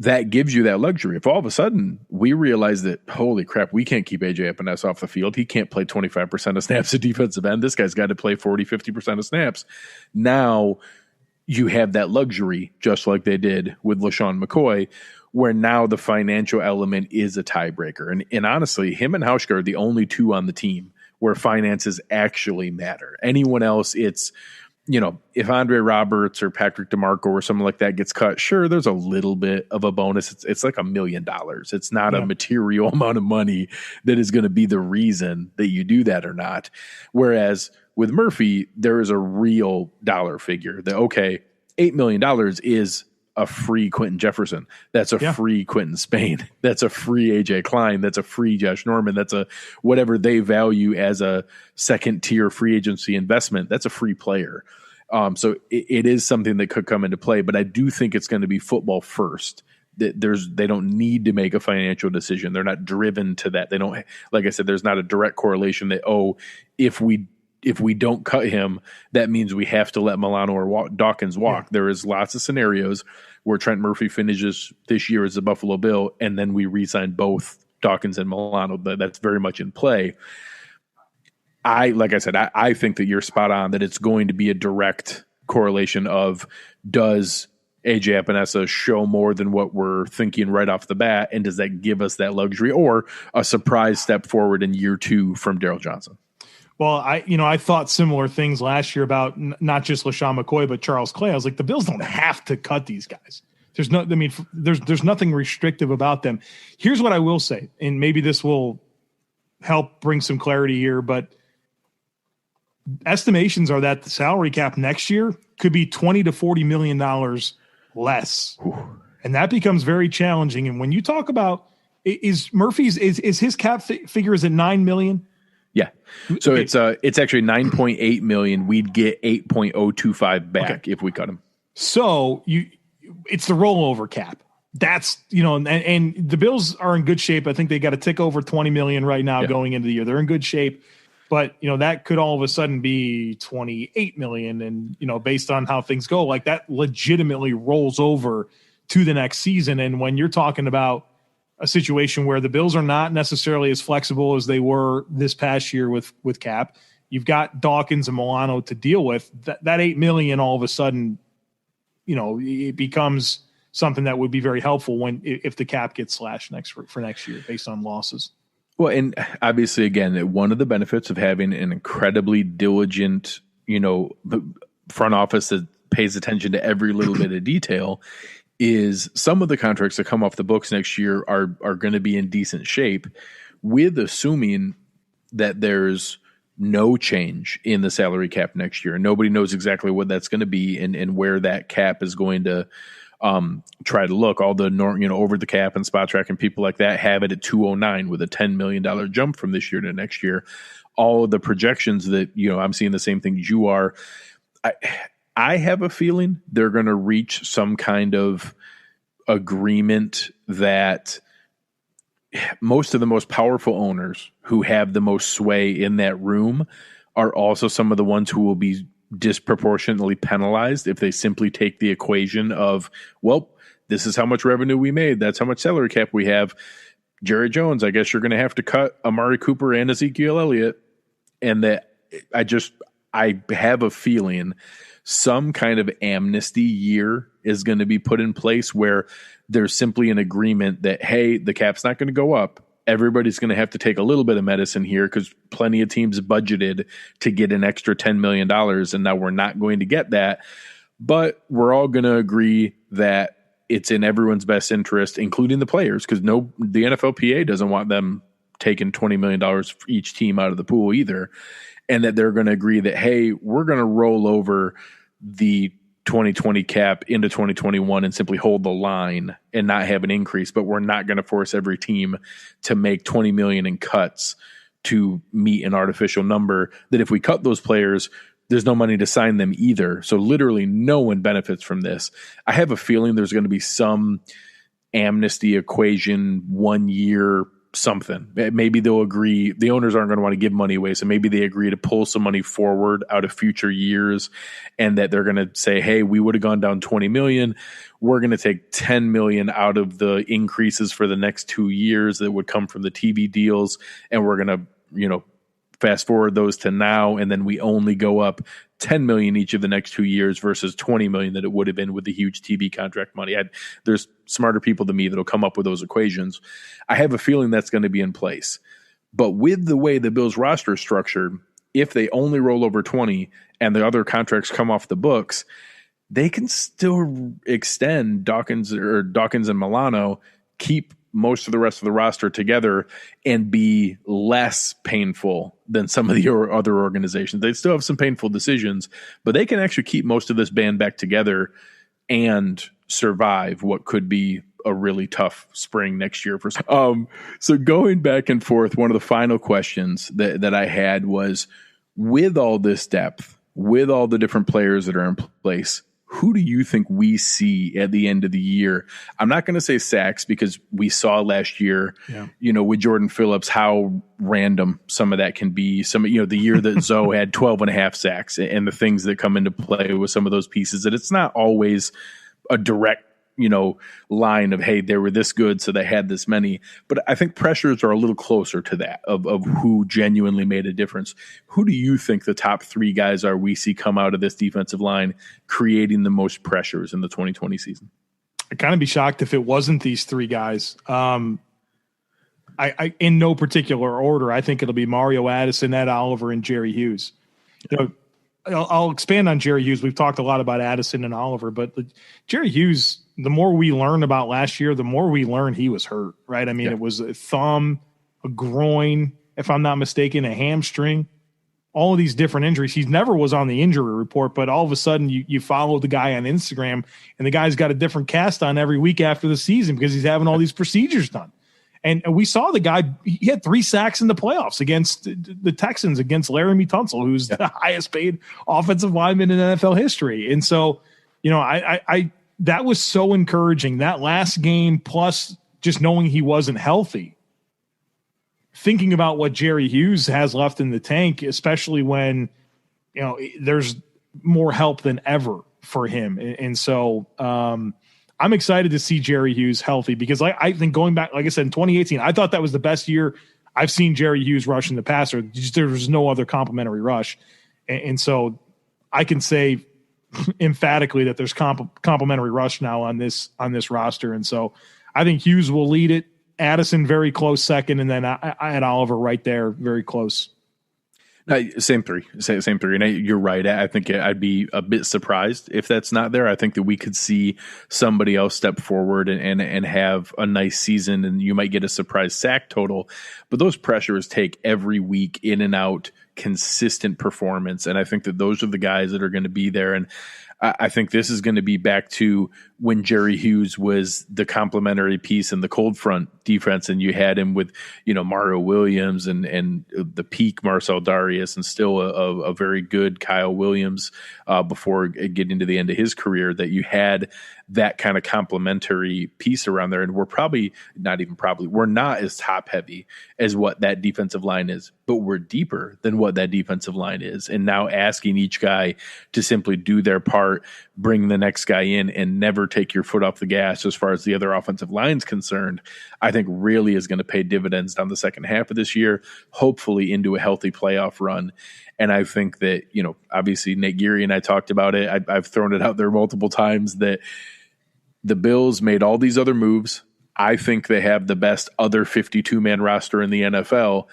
that gives you that luxury. If all of a sudden we realize that, holy crap, we can't keep AJ Epinesa off the field. He can't play 25% of snaps at defensive end. This guy's got to play 40, 50% of snaps. Now you have that luxury, just like they did with LaShawn McCoy, where now the financial element is a tiebreaker. And honestly, him and Hauschka are the only two on the team where finances actually matter. Anyone else, it's, if Andre Roberts or Patrick DeMarco or someone like that gets cut, sure, there's a little bit of a bonus. It's like $1 million. It's not a material amount of money that is going to be the reason that you do that or not. Whereas with Murphy, there is a real dollar figure that, okay, $8 million is a free Quentin Jefferson. That's a free Quentin Spain. That's a free AJ Klein. That's a free Josh Norman. That's a whatever they value as a second tier free agency investment. That's a free player. So it is something that could come into play, but I do think it's going to be football first. They don't need to make a financial decision. They're not driven to that. They don't, like I said, there's not a direct correlation that, if we don't cut him, that means we have to let Milano or Dawkins walk. There is lots of scenarios where Trent Murphy finishes this year as a Buffalo Bill, and then we re-sign both Dawkins and Milano. That's very much in play. Like I said, I think that you're spot on, that it's going to be a direct correlation of, does AJ Epinesa show more than what we're thinking right off the bat, and does that give us that luxury or a surprise step forward in year 2 from Daryl Johnson? Well, I thought similar things last year about not just LaShawn McCoy, but Charles Clay. I was like, the Bills don't have to cut these guys. There's nothing restrictive about them. Here's what I will say, and maybe this will help bring some clarity here, but estimations are that the salary cap next year could be $20 to $40 million less. And that becomes very challenging. And when you talk about, is Murphy's, is his cap figure, is it $9 million? Yeah. So it's actually 9.8 million. We'd get 8.025 back if we cut him. So it's the rollover cap. That's, and the Bills are in good shape. I think they got to tick over 20 million right now going into the year. They're in good shape, but that could all of a sudden be 28 million. And, based on how things go, like that legitimately rolls over to the next season. And when you're talking about a situation where the Bills are not necessarily as flexible as they were this past year with cap, you've got Dawkins and Milano to deal with. That 8 million all of a sudden, it becomes something that would be very helpful if the cap gets slashed for next year based on losses. Well, and obviously, again, one of the benefits of having an incredibly diligent, front office that pays attention to every little bit of detail is some of the contracts that come off the books next year are going to be in decent shape, with assuming that there's no change in the salary cap next year. Nobody knows exactly what that's going to be and where that cap is going to try to look. All the over the cap and spot track and people like that have it at 209 with a $10 million jump from this year to next year. All of the projections that, I'm seeing the same thing as you are. I have a feeling they're going to reach some kind of agreement that most of the most powerful owners who have the most sway in that room are also some of the ones who will be disproportionately penalized if they simply take the equation of, well, this is how much revenue we made, that's how much salary cap we have. Jerry Jones, I guess you're going to have to cut Amari Cooper and Ezekiel Elliott. And that I have a feeling some kind of amnesty year is going to be put in place where there's simply an agreement that, hey, the cap's not going to go up. Everybody's going to have to take a little bit of medicine here because plenty of teams budgeted to get an extra $10 million, and now we're not going to get that. But we're all going to agree that it's in everyone's best interest, including the players, because the NFLPA doesn't want them taking $20 million for each team out of the pool either. And that they're going to agree that, hey, we're going to roll over the 2020 cap into 2021 and simply hold the line and not have an increase, but we're not going to force every team to make 20 million in cuts to meet an artificial number that if we cut those players, there's no money to sign them either. So literally no one benefits from this. I have a feeling there's going to be some amnesty equation 1 year something. Maybe they'll agree. The owners aren't going to want to give money away. So maybe they agree to pull some money forward out of future years, and that they're going to say, hey, we would have gone down 20 million. We're going to take 10 million out of the increases for the next 2 years that would come from the TV deals. And we're going to, fast forward those to now. And then we only go up 10 million each of the next 2 years versus 20 million that it would have been with the huge TV contract money. There's smarter people than me that'll come up with those equations. I have a feeling that's going to be in place. But with the way the Bills roster is structured, if they only roll over 20 and the other contracts come off the books, they can still extend Dawkins and Milano, keep most of the rest of the roster together, and be less painful than some of the other organizations. They still have some painful decisions, but they can actually keep most of this band back together and survive what could be a really tough spring next year. So going back and forth, one of the final questions that I had was, with all this depth, with all the different players that are in place, who do you think we see at the end of the year? I'm not going to say sacks because we saw last year, with Jordan Phillips, how random some of that can be. The year that Zoe had 12 and a half sacks, and the things that come into play with some of those pieces, that it's not always a direct line of, hey, they were this good, so they had this many. But I think pressures are a little closer to that of who genuinely made a difference. Who do you think the top 3 guys are we see come out of this defensive line creating the most pressures in the 2020 season? I'd kind of be shocked if it wasn't these 3 guys. I in no particular order, I think it'll be Mario Addison, Ed Oliver, and Jerry Hughes. I'll expand on Jerry Hughes. We've talked a lot about Addison and Oliver, but Jerry Hughes, the more we learn about last year, the more we learn he was hurt, right? I mean, It was a thumb, a groin, if I'm not mistaken, a hamstring, all of these different injuries. He never was on the injury report, but all of a sudden you follow the guy on Instagram and the guy's got a different cast on every week after the season because he's having all these procedures done. And we saw the guy, he had 3 sacks in the playoffs against the Texans, against Laramie Tunsil, who's the highest paid offensive lineman in NFL history. And so, I that was so encouraging. That last game, plus just knowing he wasn't healthy, thinking about what Jerry Hughes has left in the tank, especially when, there's more help than ever for him. And so I'm excited to see Jerry Hughes healthy because I think going back, like I said, in 2018, I thought that was the best year I've seen Jerry Hughes rush in the passer. There was no other complimentary rush. And so I can say emphatically that there's complimentary rush now on this roster. And so I think Hughes will lead it. Addison very close second, and then I had Oliver right there, very close. Same 3. And you're right. I think I'd be a bit surprised if that's not there. I think that we could see somebody else step forward and have a nice season, and you might get a surprise sack total. But those pressures take every week in and out, consistent performance. And I think that those are the guys that are going to be there. And I think this is going to be back to when Jerry Hughes was the complementary piece in the cold front defense, and you had him with, Mario Williams and the peak Marcel Darius, and still a very good Kyle Williams before getting to the end of his career, that you had that kind of complementary piece around there. And we're not as top heavy as what that defensive line is, but we're deeper than what that defensive line is. And now asking each guy to simply do their part, bring the next guy in, and never take your foot off the gas as far as the other offensive line's concerned, I think really is going to pay dividends down the second half of this year, hopefully into a healthy playoff run. And I think that, obviously Nate Geary and I talked about it. I've thrown it out there multiple times that the Bills made all these other moves. I think they have the best other 52-man roster in the NFL.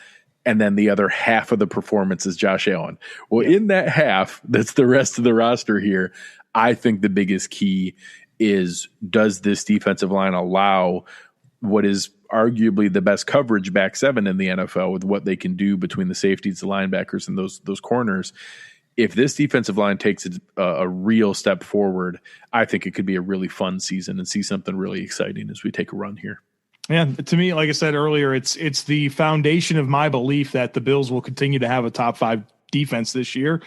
And then the other half of the performance is Josh Allen. Well, in that half, that's the rest of the roster here. I think the biggest key is, does this defensive line allow what is arguably the best coverage back 7 in the NFL with what they can do between the safeties, the linebackers, and those corners? If this defensive line takes a real step forward, I think it could be a really fun season and see something really exciting as we take a run here. Yeah, to me, like I said earlier, it's the foundation of my belief that the Bills will continue to have a top 5 defense this year.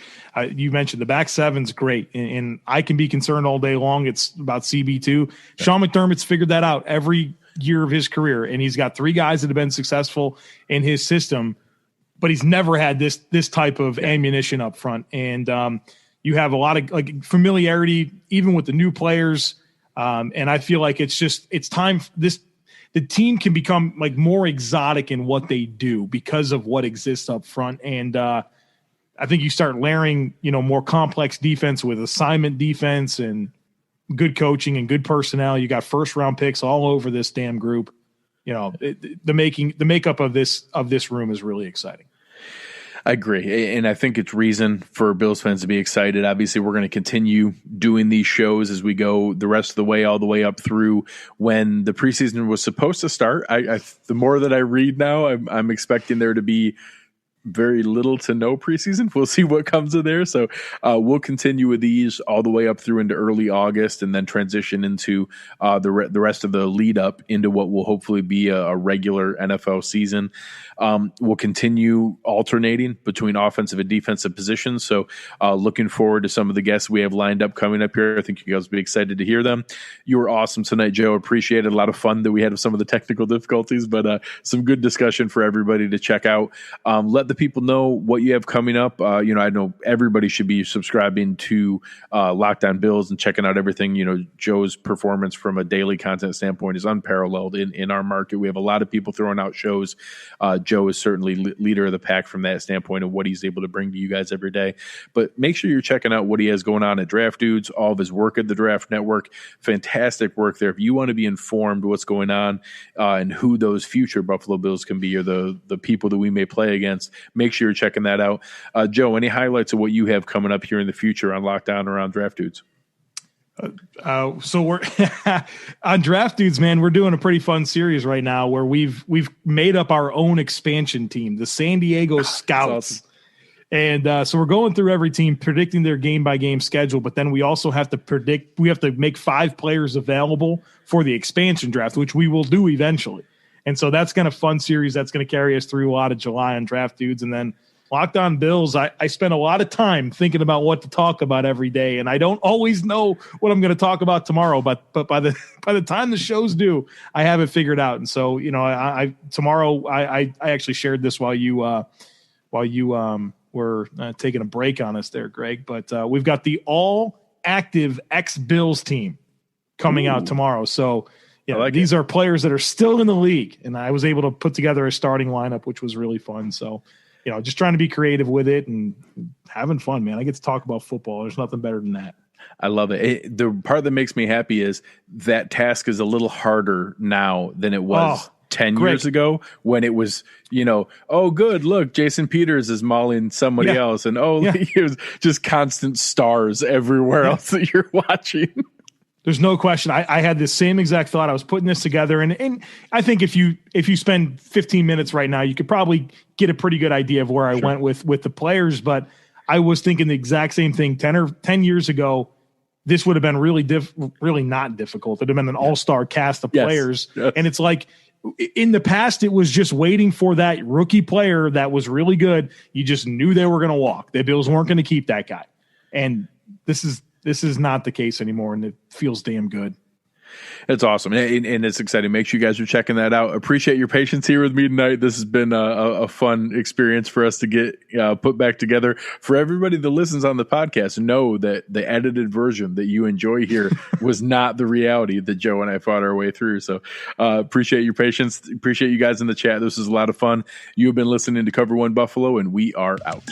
You mentioned the back 7's great, and I can be concerned all day long. It's about CB2. Yeah. Sean McDermott's figured that out every year of his career, and he's got 3 guys that have been successful in his system, but he's never had this type of ammunition up front. And you have a lot of familiarity even with the new players, and I feel like it's time. The team can become more exotic in what they do because of what exists up front. And I think you start layering, more complex defense with assignment defense and good coaching and good personnel. You got 1st-round picks all over this damn group. The makeup of this room is really exciting. I agree. And I think it's reason for Bills fans to be excited. Obviously, we're going to continue doing these shows as we go the rest of the way, all the way up through when the preseason was supposed to start. The more that I read now, I'm expecting there to be very little to no preseason. We'll see what comes of there. So we'll continue with these all the way up through into early August, and then transition into the rest of the lead up into what will hopefully be a regular NFL season. will continue alternating between offensive and defensive positions. So looking forward to some of the guests we have lined up coming up here. I think you guys will be excited to hear them. You were awesome tonight, Joe. Appreciated a lot of fun that we had with some of the technical difficulties, but some good discussion for everybody to check out. Let the people know what you have coming up. I know everybody should be subscribing to Locked On Bills and checking out everything. Joe's performance from a daily content standpoint is unparalleled in our market. We have a lot of people throwing out shows. Joe is certainly leader of the pack from that standpoint of what he's able to bring to you guys every day. But make sure you're checking out what he has going on at Draft Dudes, all of his work at the Draft Network. Fantastic work there. If you want to be informed what's going on and who those future Buffalo Bills can be, or the people that we may play against, make sure you're checking that out. Joe, any highlights of what you have coming up here in the future on Lockdown around Draft Dudes? So we're on Draft Dudes, man. We're doing a pretty fun series right now where we've made up our own expansion team, the San Diego Scouts. Awesome. And so we're going through every team, predicting their game-by-game schedule, but then we also have to make 5 players available for the expansion draft, which we will do eventually. And so that's kind of fun series that's going to carry us through a lot of July on Draft Dudes. And then Locked On Bills, I spend a lot of time thinking about what to talk about every day, and I don't always know what I'm going to talk about tomorrow, but by the time the shows due, I have it figured out. And so, tomorrow I actually shared this while you were taking a break on us there, Greg, but we've got the all active ex-Bills team coming out tomorrow. So these are players that are still in the league, and I was able to put together a starting lineup, which was really fun. So, just trying to be creative with it and having fun, man. I get to talk about football. There's nothing better than that. I love it. The part that makes me happy is that task is a little harder now than it was 10 years ago, when it was, oh, good, look, Jason Peters is mauling somebody else. And, it was just constant stars everywhere else that you're watching. There's no question. I had the same exact thought. I was putting this together, and I think if you spend 15 minutes right now, you could probably get a pretty good idea of where I went with the players. But I was thinking the exact same thing 10 years ago. This would have been really not difficult. It'd have been an all-star cast of players. Yes. And it's like, in the past, it was just waiting for that rookie player that was really good. You just knew they were going to walk. The Bills weren't going to keep that guy. And this is not the case anymore, and it feels damn good. It's awesome, and it's exciting. Make sure you guys are checking that out. Appreciate your patience here with me tonight. This has been a fun experience for us to get put back together. For everybody that listens on the podcast, know that the edited version that you enjoy here was not the reality that Joe and I fought our way through. So appreciate your patience. Appreciate you guys in the chat. This was a lot of fun. You have been listening to Cover One Buffalo, and we are out.